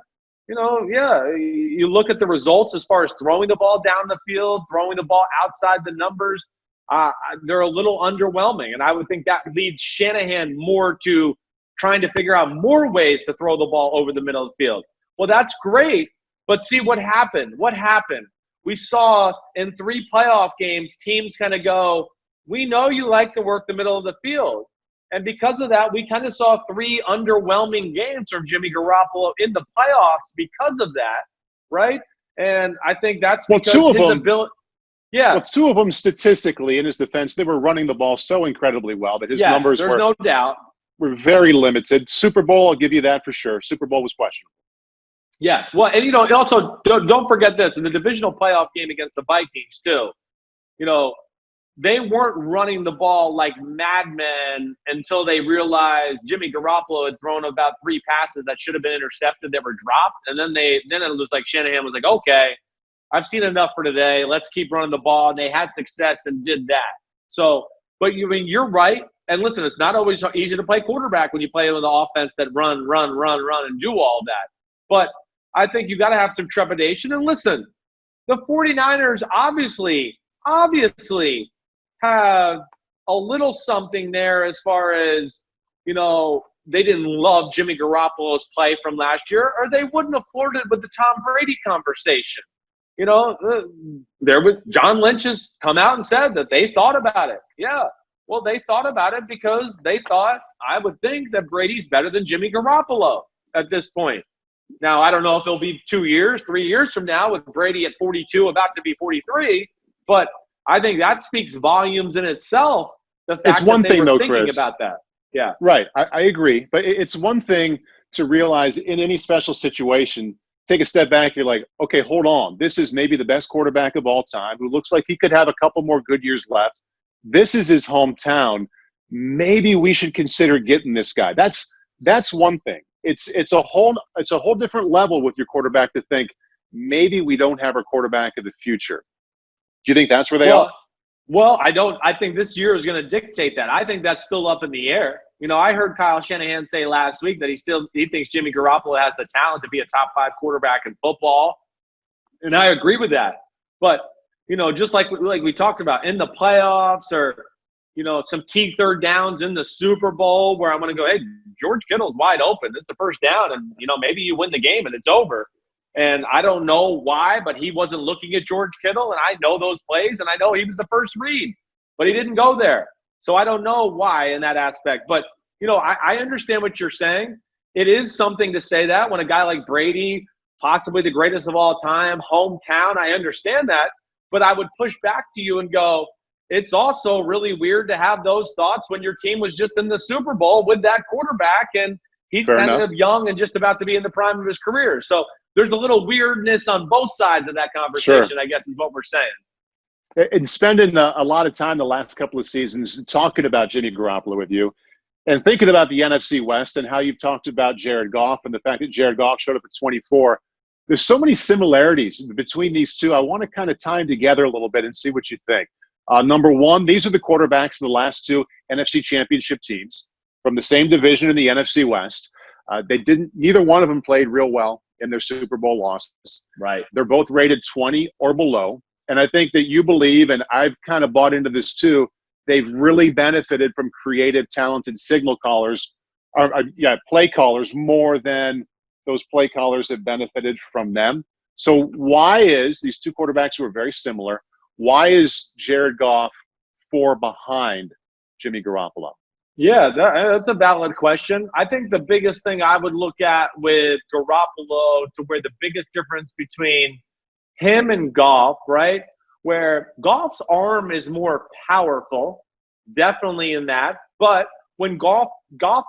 Speaker 1: you look at the results as far as throwing the ball down the field, throwing the ball outside the numbers, they're a little underwhelming. And I would think that leads Shanahan more to trying to figure out more ways to throw the ball over the middle of the field. Well, that's great, but see what happened. What happened? We saw in 3 playoff games, teams kind of go, we know you like to work the middle of the field. And because of that, we kind of saw 3 underwhelming games from Jimmy Garoppolo in the playoffs because of that, right? And I think that's because his ability. Yeah.
Speaker 2: Well, 2 of them statistically in his defense, they were running the ball so incredibly well that his numbers
Speaker 1: there's no doubt.
Speaker 2: Were very limited. Super Bowl, I'll give you that for sure. Super Bowl was questionable.
Speaker 1: Yes. Well, and, also don't forget this. In the divisional playoff game against the Vikings, too, they weren't running the ball like madmen until they realized Jimmy Garoppolo had thrown about 3 passes that should have been intercepted that were dropped. And then it was like Shanahan was like, okay, I've seen enough for today. Let's keep running the ball. And they had success and did that. So, but you're right. And listen, it's not always easy to play quarterback when you play with an offense that run, and do all that. But I think you got to have some trepidation. And listen, the 49ers obviously have a little something there as far as, they didn't love Jimmy Garoppolo's play from last year, or they wouldn't have flirted with the Tom Brady conversation. John Lynch has come out and said that they thought about it. Yeah. Well, they thought about it because they thought, I would think, that Brady's better than Jimmy Garoppolo at this point. Now, I don't know if it'll be 2 years, 3 years from now with Brady at 42, about to be 43, but I think that speaks volumes in itself. The fact that they were thinking about that. Yeah.
Speaker 2: Right. I agree. But it's one thing to realize in any special situation, take a step back. You're like, okay, hold on. This is maybe the best quarterback of all time who looks like he could have a couple more good years left. This is his hometown. Maybe we should consider getting this guy. That's one thing. It's a whole different level with your quarterback to think maybe we don't have our quarterback of the future. Do you think that's where they are?
Speaker 1: Well, I don't. I think this year is going to dictate that. I think that's still up in the air. I heard Kyle Shanahan say last week that he thinks Jimmy Garoppolo has the talent to be a top 5 quarterback in football, and I agree with that. But just like we talked about in the playoffs, or some key third downs in the Super Bowl where I'm going to go, hey, George Kittle's wide open. It's a first down, and maybe you win the game and it's over. And I don't know why, but he wasn't looking at George Kittle, and I know those plays, and I know he was the first read, but he didn't go there. So I don't know why in that aspect. But, I understand what you're saying. It is something to say that when a guy like Brady, possibly the greatest of all time, hometown, I understand that. But I would push back to you and go, it's also really weird to have those thoughts when your team was just in the Super Bowl with that quarterback, and He's
Speaker 2: Fair
Speaker 1: kind
Speaker 2: enough.
Speaker 1: of young and just about to be in the prime of his career. So there's a little weirdness on both sides of that conversation,
Speaker 2: Sure.
Speaker 1: I guess is what we're saying.
Speaker 2: And spending a lot of time the last couple of seasons talking about Jimmy Garoppolo with you and thinking about the NFC West and how you've talked about Jared Goff and the fact that Jared Goff showed up at 24. There's so many similarities between these two. I want to kind of tie them together a little bit and see what you think. Number one, these are the quarterbacks of the last two NFC championship teams from the same division in the NFC West. Neither one of them played real well in their Super Bowl losses.
Speaker 1: Right.
Speaker 2: They're both rated 20 or below. And I think that you believe, and I've kind of bought into this too, they've really benefited from creative, talented signal callers, play callers more than those play callers have benefited from them. So why is these two quarterbacks who are very similar, why is Jared Goff 4 behind Jimmy Garoppolo?
Speaker 1: Yeah, that's a valid question. I think the biggest thing I would look at with Garoppolo to where the biggest difference between him and Goff, right, where Goff's arm is more powerful, definitely in that. But when Goff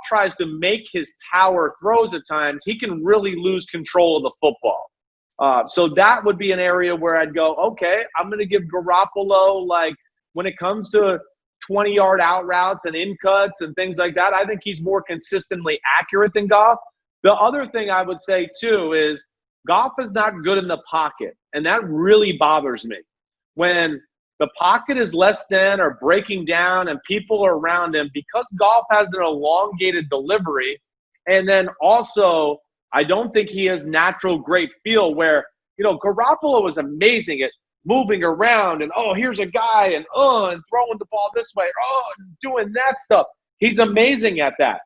Speaker 1: tries to make his power throws at times, he can really lose control of the football. So that would be an area where I'd go, okay, I'm going to give Garoppolo, like, when it comes to 20-yard out routes and in cuts and things like that, I think he's more consistently accurate than Goff. The other thing I would say, too, is Goff is not good in the pocket, and that really bothers me. When the pocket is less than or breaking down and people are around him, because Goff has an elongated delivery, and then also I don't think he has natural great feel where, Garoppolo is amazing at moving around and, here's a guy and throwing the ball this way, and doing that stuff. He's amazing at that.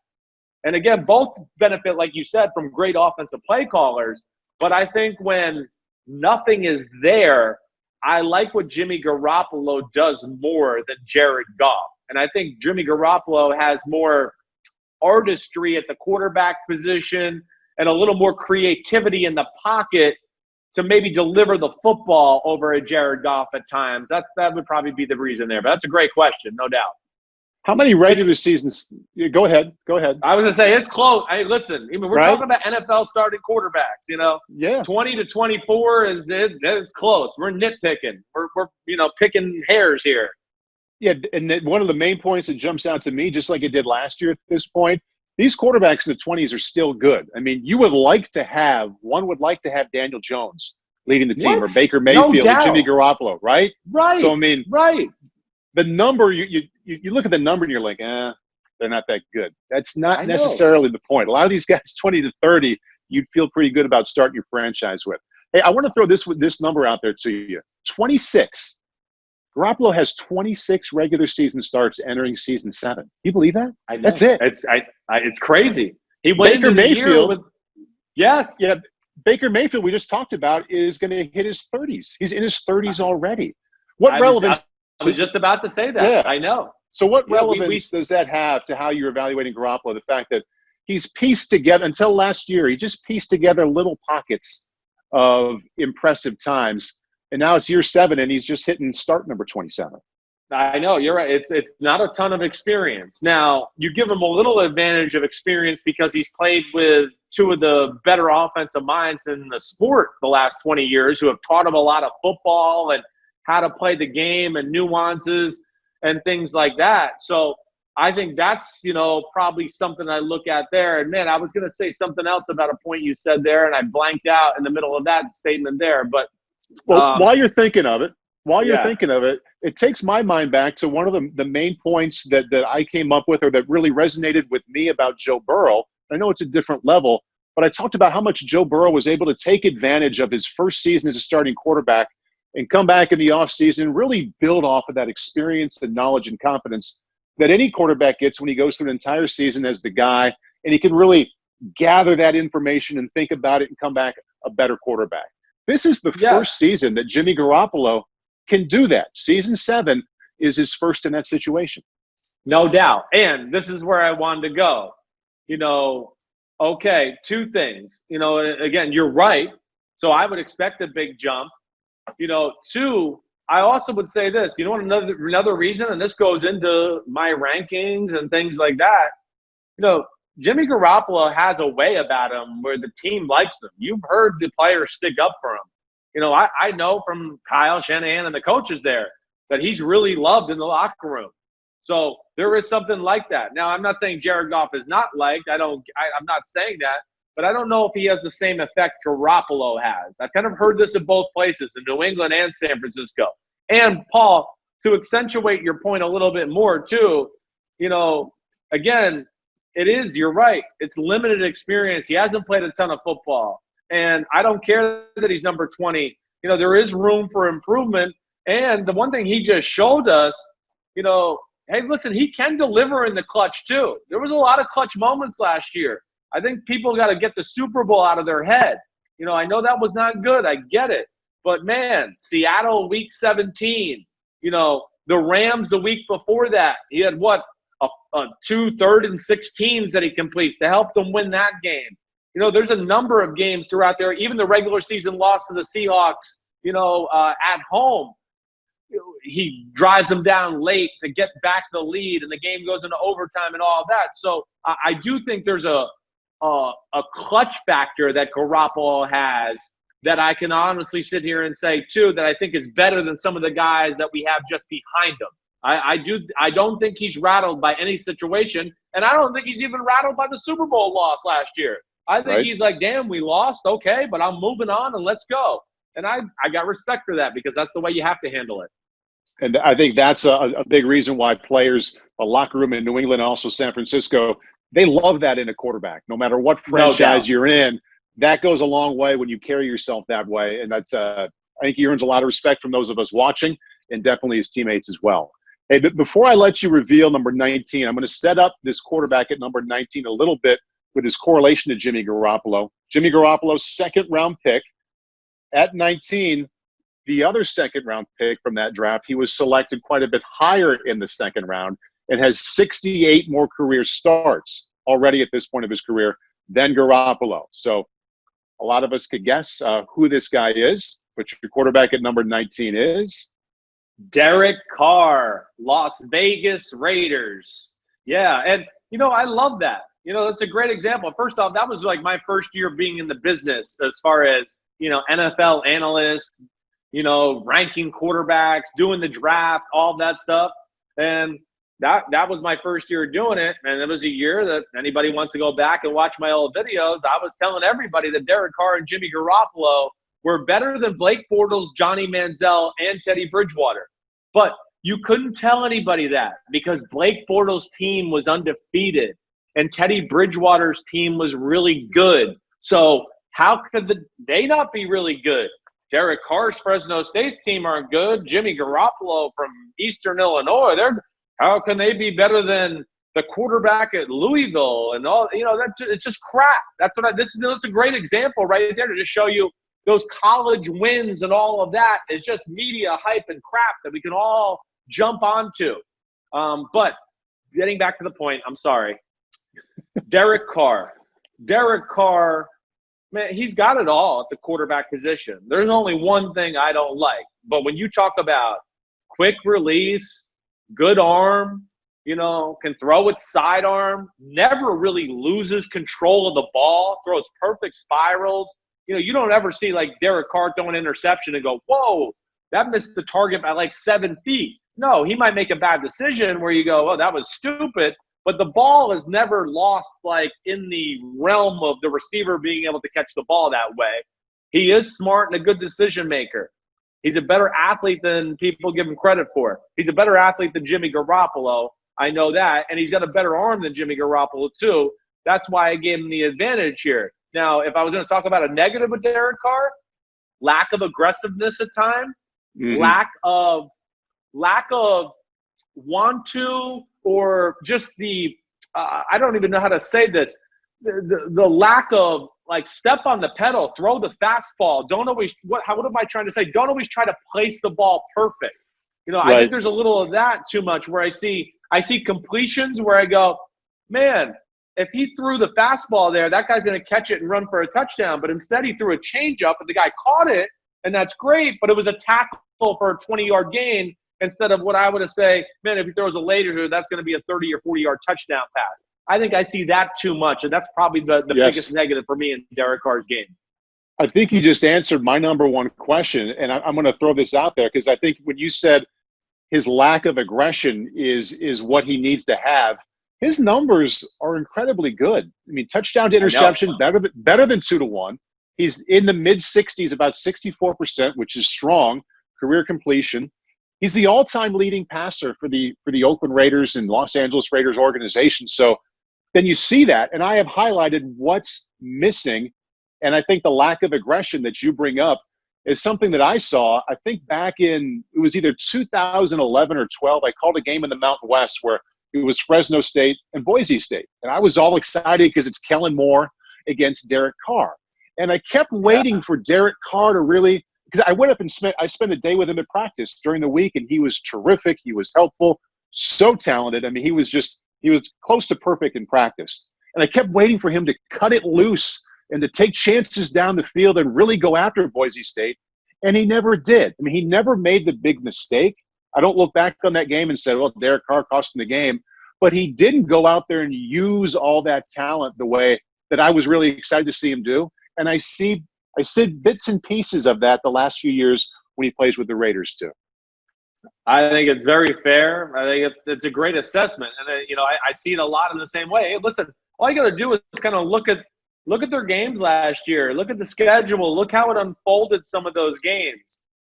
Speaker 1: And again, both benefit, like you said, from great offensive play callers. But I think when nothing is there, I like what Jimmy Garoppolo does more than Jared Goff. And I think Jimmy Garoppolo has more artistry at the quarterback position and a little more creativity in the pocket to maybe deliver the football over a Jared Goff at times. That would probably be the reason there. But that's a great question, no doubt.
Speaker 2: How many regular seasons? Go ahead.
Speaker 1: I was going to say, it's close. Hey, listen, we're talking about NFL starting quarterbacks,
Speaker 2: Yeah.
Speaker 1: 20 to 24 it's close. We're nitpicking. We're picking hairs here.
Speaker 2: Yeah, and one of the main points that jumps out to me, just like it did last year at this point, these quarterbacks in the 20s are still good. I mean, one would like to have Daniel Jones leading the team, or Baker Mayfield, or Jimmy Garoppolo, right?
Speaker 1: Right.
Speaker 2: So, I mean,
Speaker 1: right.
Speaker 2: The number, you look at the number and you're like, they're not that good. That's not necessarily the point. A lot of these guys, 20 to 30, you'd feel pretty good about starting your franchise with. Hey, I want to throw this number out there to you. 26. Garoppolo has 26 regular season starts entering season 7. You believe that?
Speaker 1: I know.
Speaker 2: That's it.
Speaker 1: It's crazy. He went
Speaker 2: Baker
Speaker 1: into the
Speaker 2: Mayfield.
Speaker 1: year with, yes.
Speaker 2: Yeah, Baker Mayfield, we just talked about, is going to hit his 30s. He's in his 30s already. What relevance?
Speaker 1: I was just about to say that.
Speaker 2: Yeah.
Speaker 1: I know.
Speaker 2: So what relevance does that have to how you're evaluating Garoppolo? The fact that he's pieced together, until last year, he just pieced together little pockets of impressive times. And now it's year 7, and he's just hitting start number 27.
Speaker 1: I know. You're right. It's not a ton of experience. Now, you give him a little advantage of experience because he's played with two of the better offensive minds in the sport the last 20 years who have taught him a lot of football and how to play the game and nuances and things like that. So I think that's, probably something I look at there. And, man, I was going to say something else about a point you said there, and I blanked out in the middle of that statement there. But
Speaker 2: while you're thinking of it, it takes my mind back to one of the main points that I came up with, or that really resonated with me about Joe Burrow. I know it's a different level, but I talked about how much Joe Burrow was able to take advantage of his first season as a starting quarterback and come back in the offseason and really build off of that experience and knowledge and confidence that any quarterback gets when he goes through an entire season as the guy, and he can really gather that information and think about it and come back a better quarterback. This is the first season that Jimmy Garoppolo can do that. Season 7 is his first in that situation.
Speaker 1: No doubt. And this is where I wanted to go. Okay, two things. Again, you're right. So I would expect a big jump. Two, I also would say this. Another reason, and this goes into my rankings and things like that. Jimmy Garoppolo has a way about him where the team likes him. You've heard the players stick up for him. I know from Kyle Shanahan and the coaches there that he's really loved in the locker room. So there is something like that. Now, I'm not saying Jared Goff is not liked. I'm not saying that. But I don't know if he has the same effect Garoppolo has. I've kind of heard this in both places, in New England and San Francisco. And, Paul, to accentuate your point a little bit more, too, again, you're right. It's limited experience. He hasn't played a ton of football. And I don't care that he's number 20. There is room for improvement. And the one thing he just showed us, hey, listen, he can deliver in the clutch, too. There was a lot of clutch moments last year. I think people got to get the Super Bowl out of their head. I know that was not good. I get it. But, man, Seattle week 17, the Rams the week before that. He had, two 3rd and 16s that he completes to help them win that game. There's a number of games throughout there. Even the regular season loss to the Seahawks, at home. He drives them down late to get back the lead, and the game goes into overtime and all that. So I do think there's a clutch factor that Garoppolo has that I can honestly sit here and say, too, that I think is better than some of the guys that we have just behind him. I don't think he's rattled by any situation, and I don't think he's even rattled by the Super Bowl loss last year. I think he's like, damn, we lost, okay, but I'm moving on and let's go. And I got respect for that because that's the way you have to handle it.
Speaker 2: And I think that's a big reason why players, a locker room in New England and also San Francisco, they love that in a quarterback. No matter what franchise you're in, that goes a long way when you carry yourself that way. And that's I think he earns a lot of respect from those of us watching and definitely his teammates as well. Hey, but before I let you reveal number 19, I'm going to set up this quarterback at number 19 a little bit with his correlation to Jimmy Garoppolo. Jimmy Garoppolo's second-round pick at 19, the other second-round pick from that draft, he was selected quite a bit higher in the second round and has 68 more career starts already at this point of his career than Garoppolo. So a lot of us could guess who this guy is, but your quarterback at number 19 is?
Speaker 1: Derek Carr, Las Vegas Raiders. Yeah, and, I love that. That's a great example. First off, that was like my first year being in the business as far as, NFL analyst, ranking quarterbacks, doing the draft, all that stuff. And that was my first year doing it. And it was a year that anybody wants to go back and watch my old videos. I was telling everybody that Derek Carr and Jimmy Garoppolo were better than Blake Bortles, Johnny Manziel, and Teddy Bridgewater. But you couldn't tell anybody that because Blake Bortles' team was undefeated and Teddy Bridgewater's team was really good. So how could they not be really good? Derek Carr's Fresno State's team aren't good. Jimmy Garoppolo from Eastern Illinois, how can they be better than the quarterback at Louisville and all? It's just crap. That's a great example right there to just show you those college wins and all of that is just media hype and crap that we can all jump onto. But getting back to the point, I'm sorry. Derek Carr, man, he's got it all at the quarterback position. There's only one thing I don't like. But when you talk about quick release, good arm, can throw it sidearm, never really loses control of the ball, throws perfect spirals. You don't ever see like Derek Carr throw an interception and go, whoa, that missed the target by like 7 feet. No, he might make a bad decision where you go, oh, that was stupid. But the ball is never lost like in the realm of the receiver being able to catch the ball that way. He is smart and a good decision maker. He's a better athlete than people give him credit for. He's a better athlete than Jimmy Garoppolo. I know that. And he's got a better arm than Jimmy Garoppolo too. That's why I gave him the advantage here. Now, if I was going to talk about a negative with Derek Carr, lack of aggressiveness at time, lack of want to, or just the I don't even know how to say this, the lack of like step on the pedal, throw the fastball. Don't always what am I trying to say? Don't always try to place the ball perfect. I think there's a little of that too much where I see completions where I go, man, if he threw the fastball there, that guy's going to catch it and run for a touchdown. But instead he threw a changeup and the guy caught it, and that's great, but it was a tackle for a 20-yard gain instead of what I would have say, man, if he throws a later here, that's going to be a 30 or 40-yard touchdown pass. I think I see that too much, and that's probably the
Speaker 2: Yes.
Speaker 1: biggest negative for me in Derek Carr's game.
Speaker 2: I think you just answered my number one question, and I'm going to throw this out there because I think when you said his lack of aggression is what he needs to have, his numbers are incredibly good. I mean, touchdown to interception, better than 2-1. He's in the mid 60s, about 64%, which is strong. Career completion. He's the all-time leading passer for the Oakland Raiders and Los Angeles Raiders organization. So then you see that, and I have highlighted what's missing. And I think the lack of aggression that you bring up is something that I saw, I think back in, it was either 2011 or 12. I called a game in the Mountain West where it was Fresno State and Boise State. And I was all excited because it's Kellen Moore against Derek Carr. And I kept waiting for Derek Carr to really, because I went up and spent a day with him at practice during the week, and he was terrific. He was helpful, so talented. I mean, he was close to perfect in practice. And I kept waiting for him to cut it loose and to take chances down the field and really go after Boise State. And he never did. I mean, he never made the big mistake. I don't look back on that game and say, well, Derek Carr cost him the game. But he didn't go out there and use all that talent the way that I was really excited to see him do. And I see bits and pieces of that the last few years when he plays with the Raiders too.
Speaker 1: I think it's very fair. I think it's a great assessment. And, I see it a lot in the same way. Hey, listen, all you got to do is kind of look at their games last year. Look at the schedule. Look how it unfolded some of those games.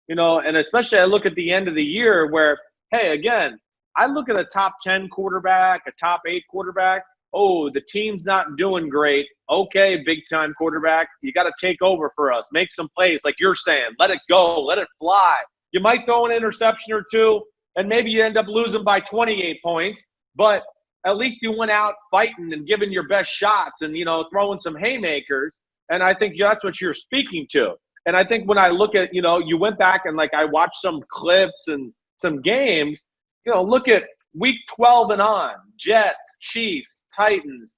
Speaker 1: And especially I look at the end of the year where, hey, again, I look at a top 10 quarterback, a top 8 quarterback. Oh, the team's not doing great. Okay, big-time quarterback, you got to take over for us. Make some plays like you're saying. Let it go. Let it fly. You might throw an interception or two, and maybe you end up losing by 28 points, but at least you went out fighting and giving your best shots and, throwing some haymakers, and I think that's what you're speaking to. And I think when I look at, you went back and, I watched some clips and some games, look at week 12 and on, Jets, Chiefs, Titans,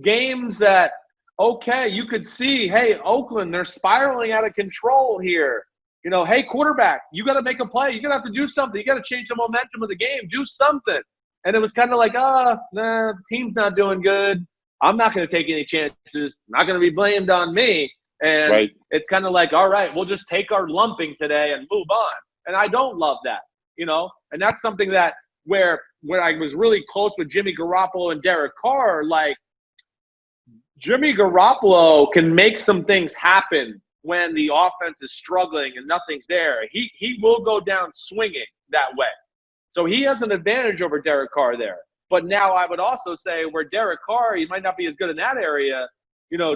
Speaker 1: games that, okay, you could see, hey, Oakland, they're spiraling out of control here. Hey, quarterback, you got to make a play. You're going to have to do something. You got to change the momentum of the game. Do something. And it was kind of like, the team's not doing good. I'm not going to take any chances. Not going to be blamed on me. And
Speaker 2: right.
Speaker 1: It's kind of like, all right, we'll just take our lumping today and move on. And I don't love that, And that's something that where I was really close with Jimmy Garoppolo and Derek Carr, Jimmy Garoppolo can make some things happen when the offense is struggling and nothing's there. He will go down swinging that way. So he has an advantage over Derek Carr there. But now I would also say where Derek Carr, he might not be as good in that area.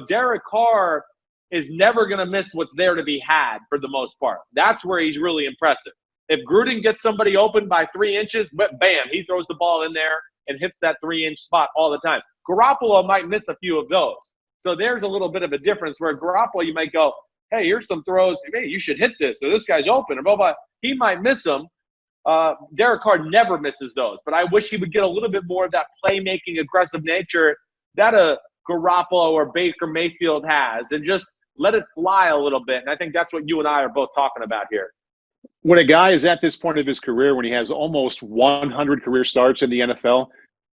Speaker 1: Derek Carr is never going to miss what's there to be had for the most part. That's where he's really impressive. If Gruden gets somebody open by 3 inches, bam, he throws the ball in there and hits that 3-inch spot all the time. Garoppolo might miss a few of those. So there's a little bit of a difference where Garoppolo, you might go, hey, here's some throws. Hey, you should hit this. So this guy's open. Or blah, blah. He might miss them. Derek Carr never misses those. But I wish he would get a little bit more of that playmaking, aggressive nature that a Garoppolo or Baker Mayfield has, and just let it fly a little bit. And I think that's what you and I are both talking about here.
Speaker 2: When a guy is at this point of his career, when he has almost 100 career starts in the NFL,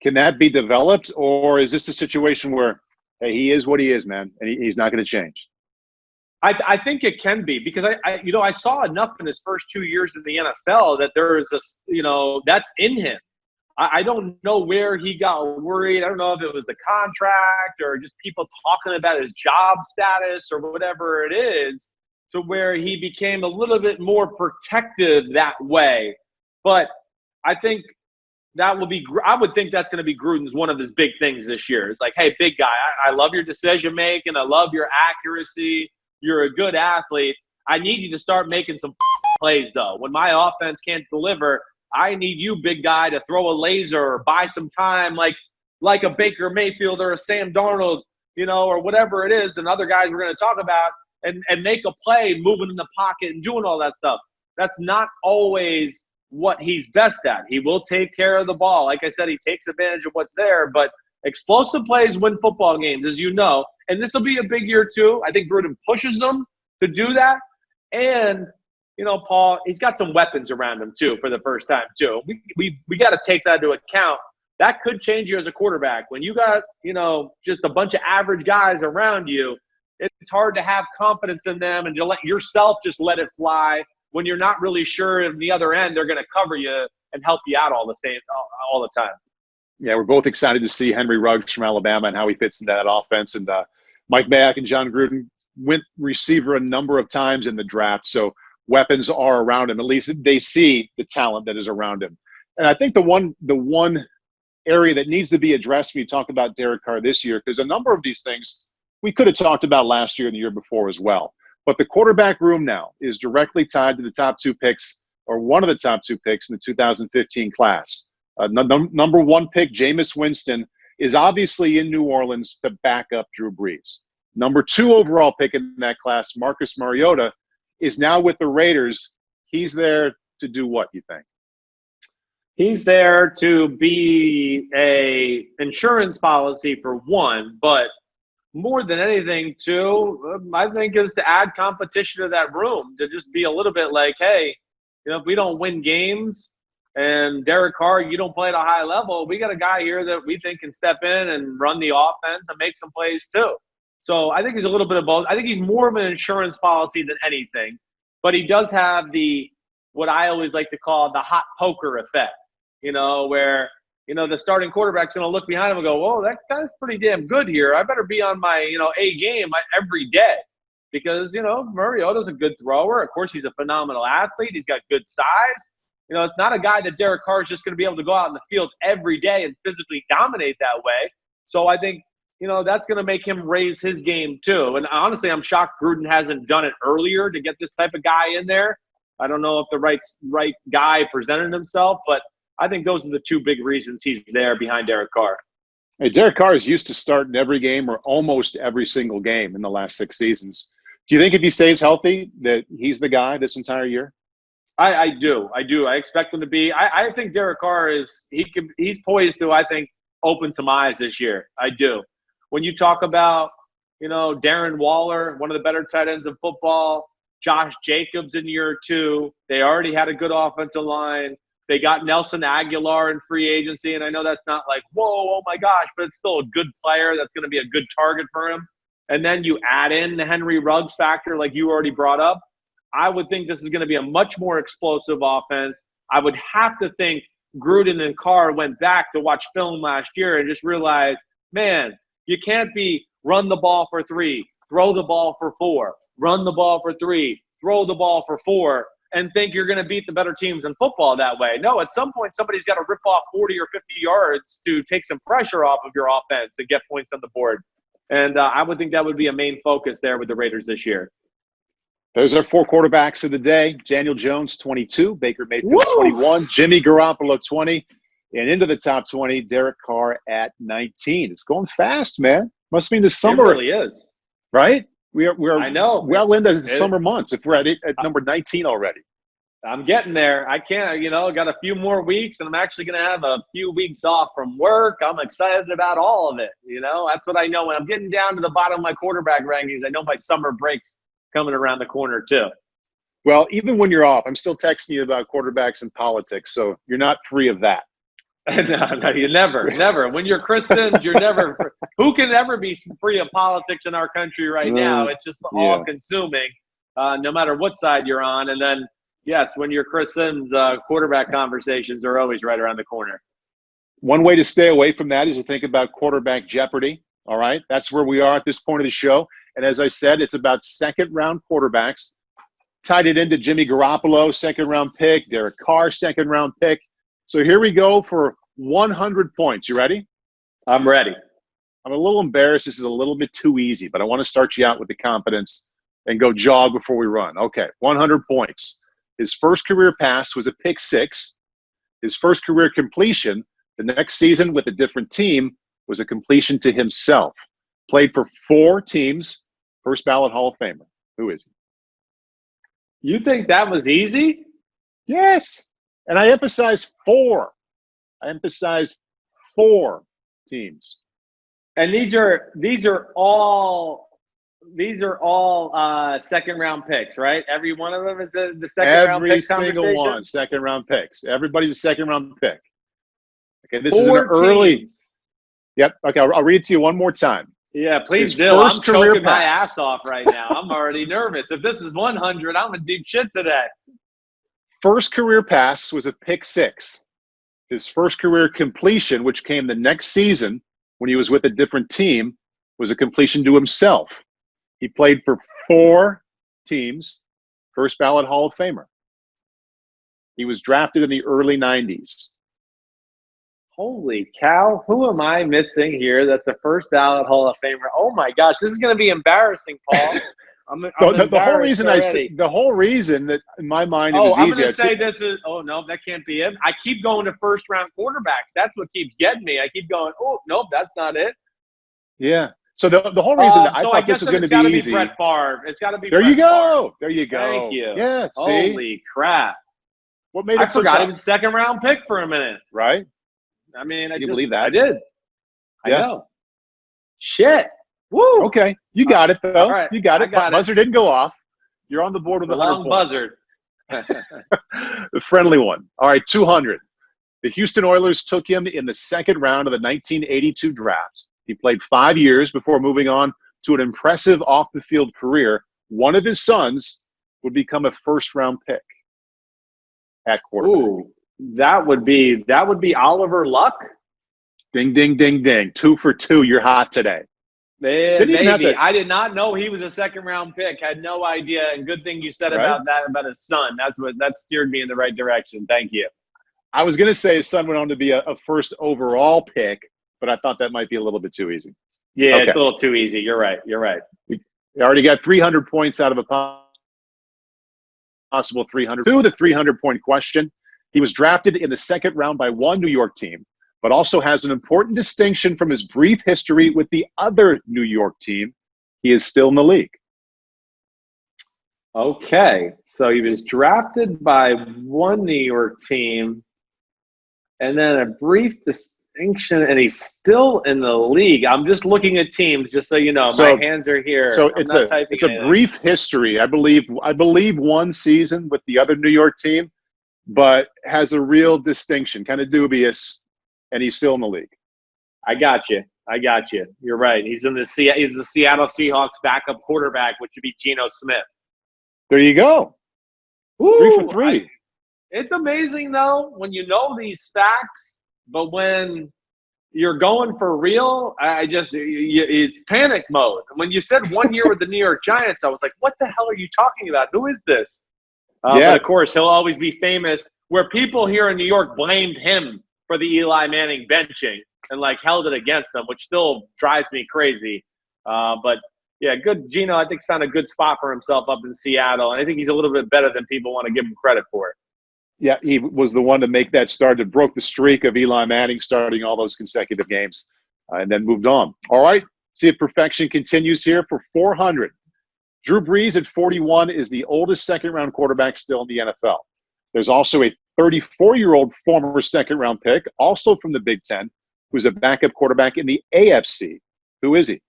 Speaker 2: can that be developed? Or is this a situation where, hey, he is what he is, man, and he's not going to change?
Speaker 1: I think it can be, because I saw enough in his first 2 years in the NFL that there is that's in him. I don't know where he got worried. I don't know if it was the contract or just people talking about his job status or whatever it is, to where he became a little bit more protective that way. But I think I would think that's going to be Gruden's one of his big things this year. It's like, hey, big guy, I love your decision making. I love your accuracy. You're a good athlete. I need you to start making some plays, though. When my offense can't deliver, I need you, big guy, to throw a laser or buy some time like a Baker Mayfield or a Sam Darnold, or whatever it is, and other guys we're going to talk about, and make a play, moving in the pocket and doing all that stuff. That's not always what he's best at. He will take care of the ball. Like I said, he takes advantage of what's there, but explosive plays win football games, as you know. And this will be a big year, too. I think Gruden pushes them to do that. And, Paul, he's got some weapons around him, too, for the first time, too. We got to take that into account that could change you as a quarterback. When you got, just a bunch of average guys around you, it's hard to have confidence in them and to let yourself just let it fly when you're not really sure if the other end they're going to cover you and help you out all the time.
Speaker 2: Yeah, we're both excited to see Henry Ruggs from Alabama and how he fits into that offense. And Mike Mayock and John Gruden went receiver a number of times in the draft, so weapons are around him. At least they see the talent that is around him. And I think the one area that needs to be addressed when you talk about Derek Carr this year, because a number of these things we could have talked about last year and the year before as well. But the quarterback room now is directly tied to the top 2 picks, or one of the top 2 picks in the 2015 class. Number 1 pick, Jameis Winston, is obviously in New Orleans to back up Drew Brees. Number 2 overall pick in that class, Marcus Mariota, is now with the Raiders. He's there to do what, you think?
Speaker 1: He's there to be a insurance policy for one, but more than anything, too, I think is to add competition to that room, to just be a little bit like, hey, if we don't win games and Derek Carr, you don't play at a high level, we got a guy here that we think can step in and run the offense and make some plays too. So I think he's a little bit of both. I think he's more of an insurance policy than anything, but he does have what I always like to call the hot poker effect, where the starting quarterback's going to look behind him and go, whoa, that guy's pretty damn good here. I better be on my, A game every day because, Mariota's a good thrower. Of course, he's a phenomenal athlete. He's got good size. It's not a guy that Derek Carr is just going to be able to go out in the field every day and physically dominate that way. So I think, that's going to make him raise his game too. And honestly, I'm shocked Gruden hasn't done it earlier to get this type of guy in there. I don't know if the right guy presented himself, but I think those are the 2 big reasons he's there behind Derek Carr.
Speaker 2: Hey, Derek Carr is used to starting every game or almost every single game in the last 6 seasons. Do you think if he stays healthy that he's the guy this entire year?
Speaker 1: I do. I expect him to be. I think Derek Carr he's poised to, I think, open some eyes this year. I do. When you talk about, Darren Waller, one of the better tight ends in football, Josh Jacobs in year 2, they already had a good offensive line. They got Nelson Aguilar in free agency, and I know that's not like, whoa, oh my gosh, but it's still a good player that's going to be a good target for him. And then you add in the Henry Ruggs factor like you already brought up. I would think this is going to be a much more explosive offense. I would have to think Gruden and Carr went back to watch film last year and just realized, man, you can't be run the ball for 3, throw the ball for 4, run the ball for 3, throw the ball for 4, and think you're going to beat the better teams in football that way. No, at some point, somebody's got to rip off 40 or 50 yards to take some pressure off of your offense and get points on the board. And I would think that would be a main focus there with the Raiders this year.
Speaker 2: Those are 4 quarterbacks of the day. Daniel Jones, 22. Baker Mayfield, 21. Jimmy Garoppolo, 20. And into the top 20, Derek Carr at 19. It's going fast, man. Must mean the summer.
Speaker 1: It really is.
Speaker 2: Right? We're
Speaker 1: I know.
Speaker 2: well into the summer months if we're at number 19 already.
Speaker 1: I'm getting there. I can't, got a few more weeks, and I'm actually going to have a few weeks off from work. I'm excited about all of it. That's what I know. When I'm getting down to the bottom of my quarterback rankings, I know my summer break's coming around the corner too.
Speaker 2: Well, even when you're off, I'm still texting you about quarterbacks and politics, so you're not free of that.
Speaker 1: No, you never. When you're Chris Simms, you're never – who can ever be free of politics in our country right now? It's just all-consuming, no matter what side you're on. And then, yes, when you're Chris Simms, quarterback conversations are always right around the corner.
Speaker 2: One way to stay away from that is to think about quarterback Jeopardy, all right? That's where we are at this point of the show. And as I said, it's about second-round quarterbacks. Tied it into Jimmy Garoppolo, second-round pick, Derek Carr, second-round pick. So here we go for 100 points. You ready?
Speaker 1: I'm ready.
Speaker 2: I'm a little embarrassed. This is a little bit too easy, but I want to start you out with the confidence and go jog before we run. Okay, 100 points. His first career pass was a pick 6. His first career completion the next season with a different team was a completion to himself. Played for 4 teams, first ballot Hall of Famer. Who is he?
Speaker 1: You think that was easy?
Speaker 2: Yes. And I emphasize 4. I emphasize 4 teams.
Speaker 1: And these are all second round picks, right? Every one of them is the second round pick conversation.
Speaker 2: Every single one, second round picks. Everybody's a second round pick. Okay, this is an
Speaker 1: Four
Speaker 2: early.
Speaker 1: teams.
Speaker 2: Yep. Okay, I'll read it to you one more time.
Speaker 1: Yeah, please
Speaker 2: His
Speaker 1: do. I'm
Speaker 2: first career
Speaker 1: choking my
Speaker 2: pass.
Speaker 1: ass off right now. I'm already nervous. If this is 100, I'm in deep shit today.
Speaker 2: First career pass was a pick six. His first career completion, which came the next season when he was with a different team, was a completion to himself. He played for 4 teams, first ballot Hall of Famer. He was drafted in the early 90s.
Speaker 1: Holy cow. Who am I missing here? That's a first ballot Hall of Famer. Oh, my gosh. This is going to be embarrassing, Paul. I'm embarrassed
Speaker 2: The whole reason that in my mind it
Speaker 1: Oh,
Speaker 2: was
Speaker 1: I'm
Speaker 2: easy.
Speaker 1: going to say this is – oh, no, that can't be it. I keep going to first-round quarterbacks. That's what keeps getting me. I keep going, oh, nope, that's not it.
Speaker 2: Yeah. So the whole reason that I
Speaker 1: so
Speaker 2: thought
Speaker 1: guess
Speaker 2: this was going to
Speaker 1: gotta
Speaker 2: be easy.
Speaker 1: Brett Favre. It's got to be
Speaker 2: There
Speaker 1: Brett
Speaker 2: you go.
Speaker 1: Favre.
Speaker 2: There you go.
Speaker 1: Thank you.
Speaker 2: Yeah, see?
Speaker 1: Holy crap.
Speaker 2: What made
Speaker 1: I
Speaker 2: it so
Speaker 1: forgot
Speaker 2: tough?
Speaker 1: he was a second-round pick for a minute.
Speaker 2: Right?
Speaker 1: I mean,
Speaker 2: Can you believe that?
Speaker 1: I did.
Speaker 2: Yeah.
Speaker 1: I know. Shit. Woo.
Speaker 2: Okay. You got it, though.
Speaker 1: All right.
Speaker 2: You got it.
Speaker 1: I got it.
Speaker 2: Buzzer didn't go off. You're on the board with
Speaker 1: The
Speaker 2: 100
Speaker 1: long
Speaker 2: points.
Speaker 1: buzzard.
Speaker 2: The friendly one. All right, 200. The Houston Oilers took him in the second round of the 1982 draft. He played 5 years before moving on to an impressive off-the-field career. One of his sons would become a first-round pick at quarterback.
Speaker 1: Ooh, that would be Oliver Luck.
Speaker 2: Ding, ding, ding, ding. 2 for 2. You're hot today.
Speaker 1: Maybe. I did not know he was a second-round pick. Had no idea. And good thing you said
Speaker 2: Right?
Speaker 1: about that, about his son. That steered me in the right direction. Thank you.
Speaker 2: I was going to say his son went on to be a first overall pick, but I thought that might be a little bit too easy.
Speaker 1: Yeah,
Speaker 2: Okay.
Speaker 1: It's a little too easy. You're right.
Speaker 2: We already got 300 points out of a possible 300. To the 300-point question, he was drafted in the second round by one New York team, but also has an important distinction from his brief history with the other New York team. He is still in the league.
Speaker 1: Okay. So he was drafted by one New York team, and then a brief distinction, and he's still in the league. I'm just looking at teams, just so you know. My hands are here.
Speaker 2: So
Speaker 1: I'm
Speaker 2: it's
Speaker 1: not
Speaker 2: a
Speaker 1: typing anything.
Speaker 2: brief history. I believe one season with the other New York team, but has a real distinction, kind of dubious, and he's still in the league.
Speaker 1: I got you. You're right. He's the Seattle Seahawks backup quarterback, which would be Geno Smith.
Speaker 2: There you go.
Speaker 1: Woo,
Speaker 2: 3 for 3.
Speaker 1: It's amazing, though, when you know these facts, but when you're going for real, it's panic mode. When you said 1 year with the New York Giants, I was like, what the hell are you talking about? Who is this?
Speaker 2: Yeah.
Speaker 1: But, of course, he'll always be famous, where people here in New York blamed him for the Eli Manning benching and, held it against them, which still drives me crazy. But, yeah, good. Geno, I think, has found a good spot for himself up in Seattle, and I think he's a little bit better than people want to give him credit for.
Speaker 2: Yeah, he was the one to make that start, that broke the streak of Eli Manning starting all those consecutive games, and then moved on. All right, see if perfection continues here for 400. Drew Brees at 41 is the oldest second-round quarterback still in the NFL. There's also a 34-year-old former second-round pick, also from the Big Ten, who's a backup quarterback in the AFC. Who is he?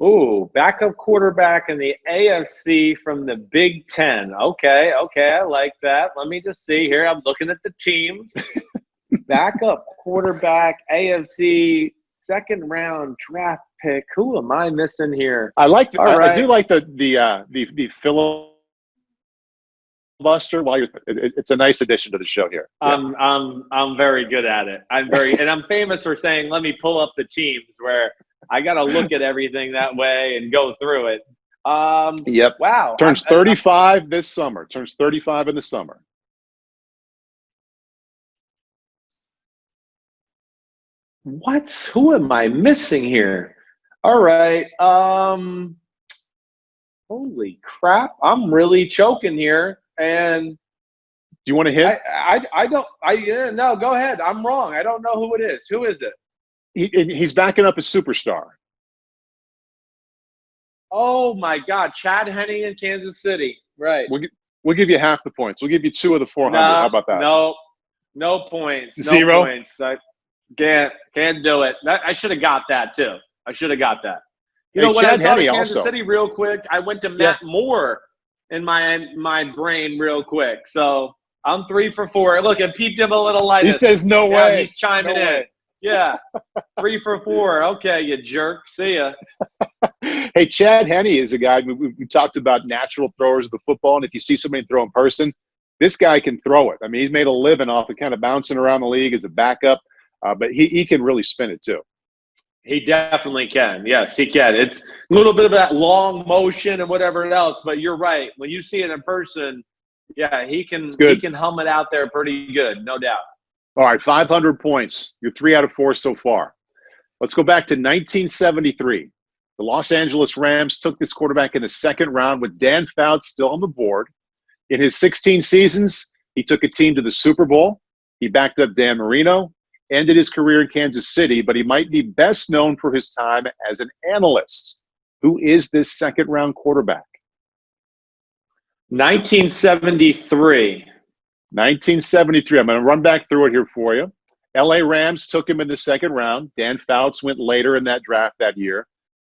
Speaker 1: Ooh, backup quarterback in the AFC from the Big Ten. Okay, I like that. Let me just see here. I'm looking at the teams. Backup quarterback, AFC, second-round draft pick. Who am I missing here?
Speaker 2: I like.
Speaker 1: Right.
Speaker 2: I do like the filibuster. While it's a nice addition to the show here.
Speaker 1: Yeah. I'm very good at it. And I'm famous for saying, let me pull up the teams, where I got to look at everything that way and go through it.
Speaker 2: Yep.
Speaker 1: Wow.
Speaker 2: Turns 35 this summer. Turns 35 in the summer.
Speaker 1: What? Who am I missing here? All right. Holy crap. I'm really choking here. And
Speaker 2: do you want to hit?
Speaker 1: No, go ahead. I'm wrong. I don't know who it is. Who is it?
Speaker 2: He's backing up a superstar.
Speaker 1: Oh my God, Chad Henne in Kansas City. Right.
Speaker 2: We'll give you half the points. We'll give you 2 of the 400. How about that?
Speaker 1: No points. No
Speaker 2: 0
Speaker 1: points. I can't do it. I should have got that too. I should have got that. You know what? I thought of Kansas City real quick. I went to Matt Moore in my brain real quick. So I'm 3 for 4. Look, and Pete Dibble
Speaker 2: He says no
Speaker 1: now
Speaker 2: way.
Speaker 1: he's chiming
Speaker 2: No
Speaker 1: in.
Speaker 2: way.
Speaker 1: Yeah, 3 for 4. Okay, you jerk. See ya.
Speaker 2: Hey, Chad Henne is a guy, we talked about natural throwers of the football, and if you see somebody throw in person, this guy can throw it. I mean, he's made a living off of kind of bouncing around the league as a backup, but he can really spin it too.
Speaker 1: He definitely can. Yes, he can. It's a little bit of that long motion and whatever else, but you're right. When you see it in person, yeah, he can hum it out there pretty good, no doubt.
Speaker 2: All right, 500 points. You're 3 out of 4 so far. Let's go back to 1973. The Los Angeles Rams took this quarterback in the second round with Dan Fouts still on the board. In his 16 seasons, he took a team to the Super Bowl. He backed up Dan Marino, ended his career in Kansas City, but he might be best known for his time as an analyst. Who is this second-round quarterback?
Speaker 1: 1973.
Speaker 2: 1973. I'm going to run back through it here for you. LA Rams took him in the second round. Dan Fouts went later in that draft that year.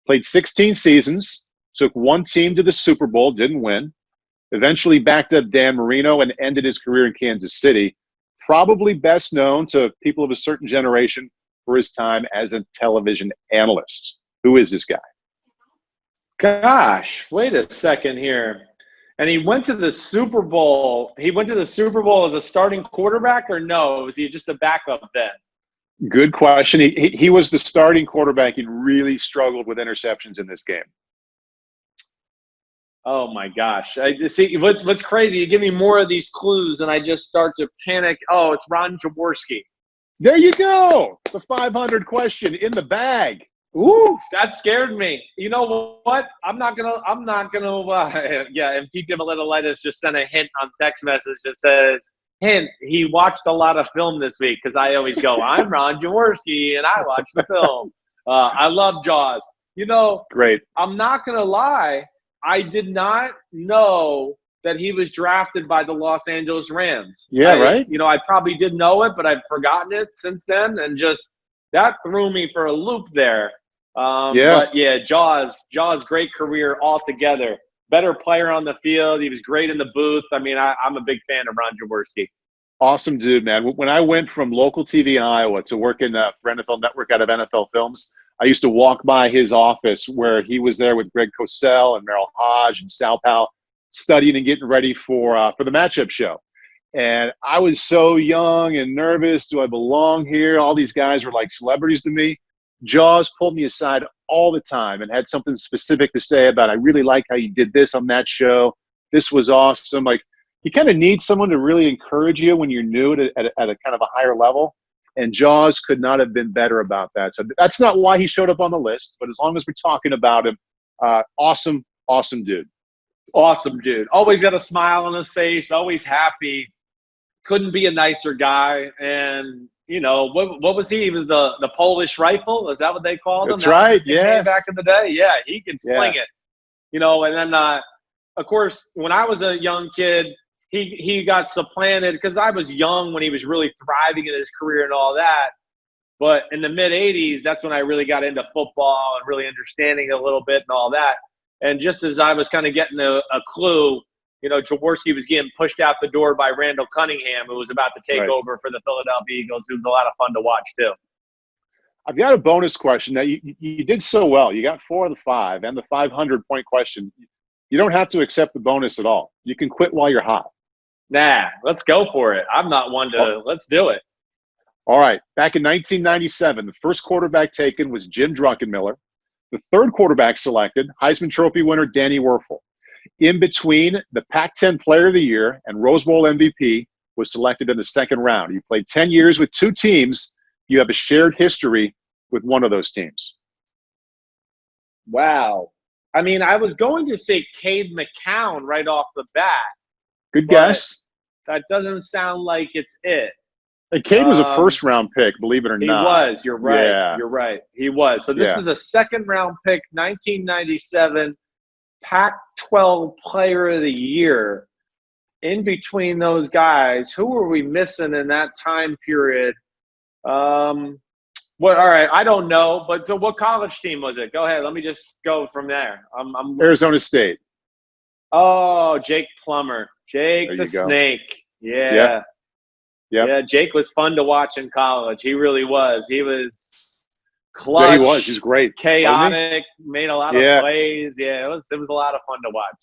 Speaker 2: Played 16 seasons, took one team to the Super Bowl, didn't win. Eventually backed up Dan Marino and ended his career in Kansas City. Probably best known to people of a certain generation for his time as a television analyst. Who is this guy?
Speaker 1: Gosh, wait a second here. And he went to the Super Bowl. He went to the Super Bowl as a starting quarterback, or no? Was he just a backup then?
Speaker 2: Good question. He was the starting quarterback. He really struggled with interceptions in this game.
Speaker 1: Oh my gosh! I see. What's crazy? You give me more of these clues, and I just start to panic. Oh, it's Ron Jaworski.
Speaker 2: There you go. The 500 question in the bag.
Speaker 1: Ooh, that scared me. You know what? I'm not gonna. Yeah, and Pete Dibble just sent a hint on text message that says, "Hint: he watched a lot of film this week." Because I always go, "I'm Ron Jaworski, and I watch the film." I love Jaws. You know,
Speaker 2: great.
Speaker 1: I'm not gonna lie. I did not know that he was drafted by the Los Angeles Rams.
Speaker 2: Yeah, right.
Speaker 1: You know, I probably did know it, but I've forgotten it since then, and just that threw me for a loop there. But yeah, Jaws, great career altogether. Better player on the field. He was great in the booth. I mean, I'm a big fan of Ron Jaworski.
Speaker 2: Awesome dude, man. When I went from local TV in Iowa to working for NFL Network out of NFL Films, I used to walk by his office where he was there with Greg Cosell and Merrill Hodge and Sal Powell, studying and getting ready for the matchup show. And I was so young and nervous. Do I belong here? All these guys were like celebrities to me. Jaws pulled me aside all the time and had something specific to say about, I really like how you did this on that show. This was awesome. Like, you kind of need someone to really encourage you when you're new at a kind of a higher level. And Jaws could not have been better about that. So that's not why he showed up on the list, but as long as we're talking about him, awesome dude.
Speaker 1: Awesome dude. Always got a smile on his face, always happy. Couldn't be a nicer guy. And, you know, what was he? He was the Polish rifle. Is that what they called him?
Speaker 2: That's right, yeah.
Speaker 1: Back in the day. Yeah, he can sling it. You know, and then, of course, when I was a young kid, he got supplanted because I was young when he was really thriving in his career and all that. But in the mid-'80s, that's when I really got into football and really understanding it a little bit and all that. And just as I was kind of getting a clue, you know, Jaworski was getting pushed out the door by Randall Cunningham, who was about to take over for the Philadelphia Eagles. It was a lot of fun to watch, too.
Speaker 2: I've got a bonus question. Now, you did so well. You got 4 of the 5 and the 500-point question. You don't have to accept the bonus at all. You can quit while you're hot.
Speaker 1: Nah, let's go for it. I'm not one to – let's do it.
Speaker 2: All right. Back in 1997, the first quarterback taken was Jim Druckenmiller. The third quarterback selected, Heisman Trophy winner Danny Werfel. In between, the Pac-10 Player of the Year and Rose Bowl MVP was selected in the second round. You played 10 years with 2 teams. You have a shared history with one of those teams.
Speaker 1: Wow. I mean, I was going to say Cade McCown right off the bat.
Speaker 2: Good guess.
Speaker 1: That doesn't sound like it's it.
Speaker 2: And Cade was a first-round pick, believe it or not.
Speaker 1: He was. You're right. Yeah. You're right. He was. So this is a second-round pick, 1997, Pac-12 Player of the Year. In between those guys, who were we missing in that time period? All right, I don't know, but what college team was it? Go ahead. Let me just go from there. I'm
Speaker 2: Arizona State.
Speaker 1: Oh, Jake Plummer. Jake the Snake. Yeah.
Speaker 2: Yep.
Speaker 1: Yeah, Jake was fun to watch in college. He really was. He was clutch.
Speaker 2: Yeah, he was. He's great.
Speaker 1: Chaotic, made a lot of plays. Yeah, it was a lot of fun to watch.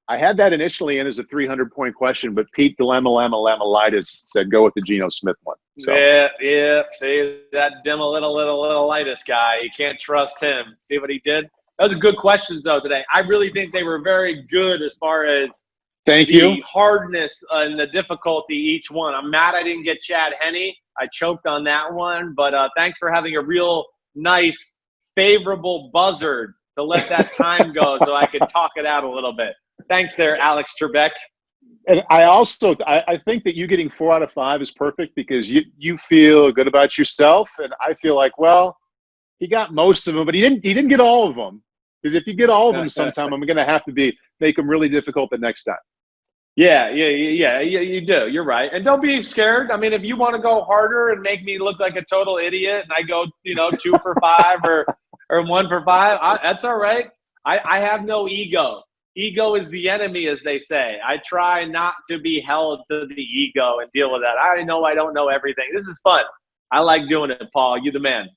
Speaker 2: I had that initially in as a 300-point question, but Pete Dilemma-Lamalitis said go with the Geno Smith one. So.
Speaker 1: Yeah. See, that litis guy, you can't trust him. See what he did? Those are good questions, though, today. I really think they were very good as far as the hardness and the difficulty each one. I'm mad I didn't get Chad Henne. I choked on that one, but thanks for having a real nice, favorable buzzard to let that time go so I could talk it out a little bit. Thanks there, Alex Trebek.
Speaker 2: And I think that you getting 4 out of 5 is perfect because you feel good about yourself, and I feel like, well, he got most of them, but he didn't get all of them. Because if you get all of them sometime, I'm going to have to make them really difficult the next time.
Speaker 1: Yeah, you do. You're right. And don't be scared. I mean, if you want to go harder and make me look like a total idiot and I go, 2 for 5 or 1 for 5, that's all right. I have no ego. Ego is the enemy, as they say. I try not to be held to the ego and deal with that. I know I don't know everything. This is fun. I like doing it, Paul. You the man.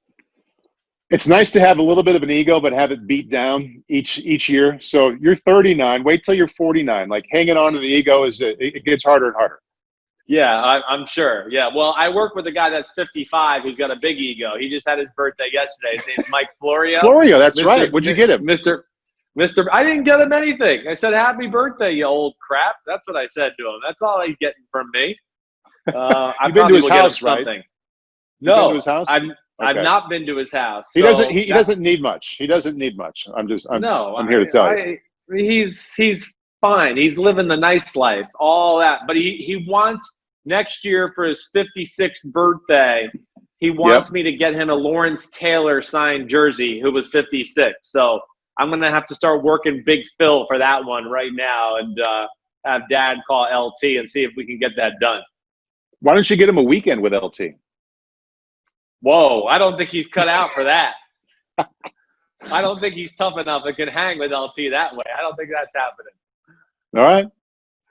Speaker 2: It's nice to have a little bit of an ego, but have it beat down each year. So you're 39. Wait till you're 49. Like hanging on to the ego it gets harder and harder.
Speaker 1: Yeah, I'm sure. Yeah. Well, I work with a guy that's 55 who's got a big ego. He just had his birthday yesterday. His name's Mike Florio.
Speaker 2: Florio, that's right. What'd you get him?
Speaker 1: Mr. I didn't get him anything. I said, happy birthday, you old crap. That's what I said to him. That's all he's getting from me.
Speaker 2: You've been to his house, right?
Speaker 1: No,
Speaker 2: been to his house?
Speaker 1: I've not been to his house.
Speaker 2: He doesn't need much. He doesn't need much. I'm here to tell you.
Speaker 1: He's fine. He's living the nice life, all that. But he wants next year for his 56th birthday, he wants me to get him a Lawrence Taylor signed jersey who was 56. So I'm going to have to start working Big Phil for that one right now and have Dad call LT and see if we can get that done.
Speaker 2: Why don't you get him a weekend with LT?
Speaker 1: Whoa, I don't think he's cut out for that. I don't think he's tough enough and can hang with LT that way. I don't think that's happening.
Speaker 2: All right.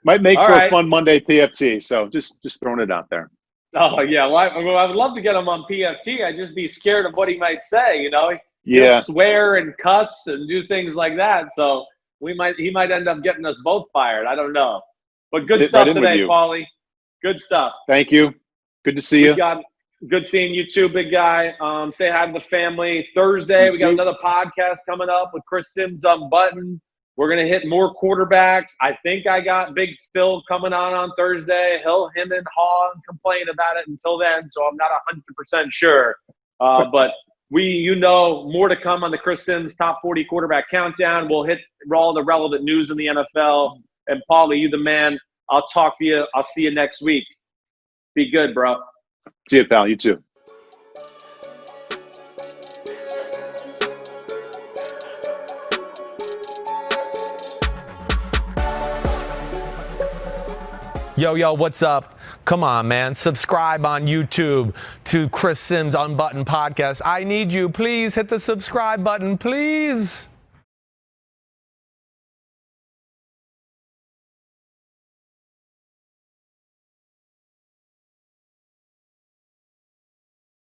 Speaker 2: Might make for a fun Monday PFT, so just throwing it out there.
Speaker 1: Oh, yeah. Well, I would love to get him on PFT. I'd just be scared of what he might say, He'll swear and cuss and do things like that. So he might end up getting us both fired. I don't know. But good stuff today, Paulie. Good stuff.
Speaker 2: Thank you. Good to see you.
Speaker 1: Good seeing you too, big guy. Say hi to the family. Thursday, we got another podcast coming up with Simms Unbuttoned. We're going to hit more quarterbacks. I think I got Big Phil coming on Thursday. Him and Haw complain about it until then, so I'm not 100% sure. But more to come on the Chris Simms Top 40 Quarterback Countdown. We'll hit all the relevant news in the NFL. And, Paulie, you the man. I'll talk to you. I'll see you next week. Be good, bro.
Speaker 2: See you, pal. You too.
Speaker 3: Yo, what's up? Come on, man. Subscribe on YouTube to Chris Simms Unbuttoned Podcast. I need you. Please hit the subscribe button, please.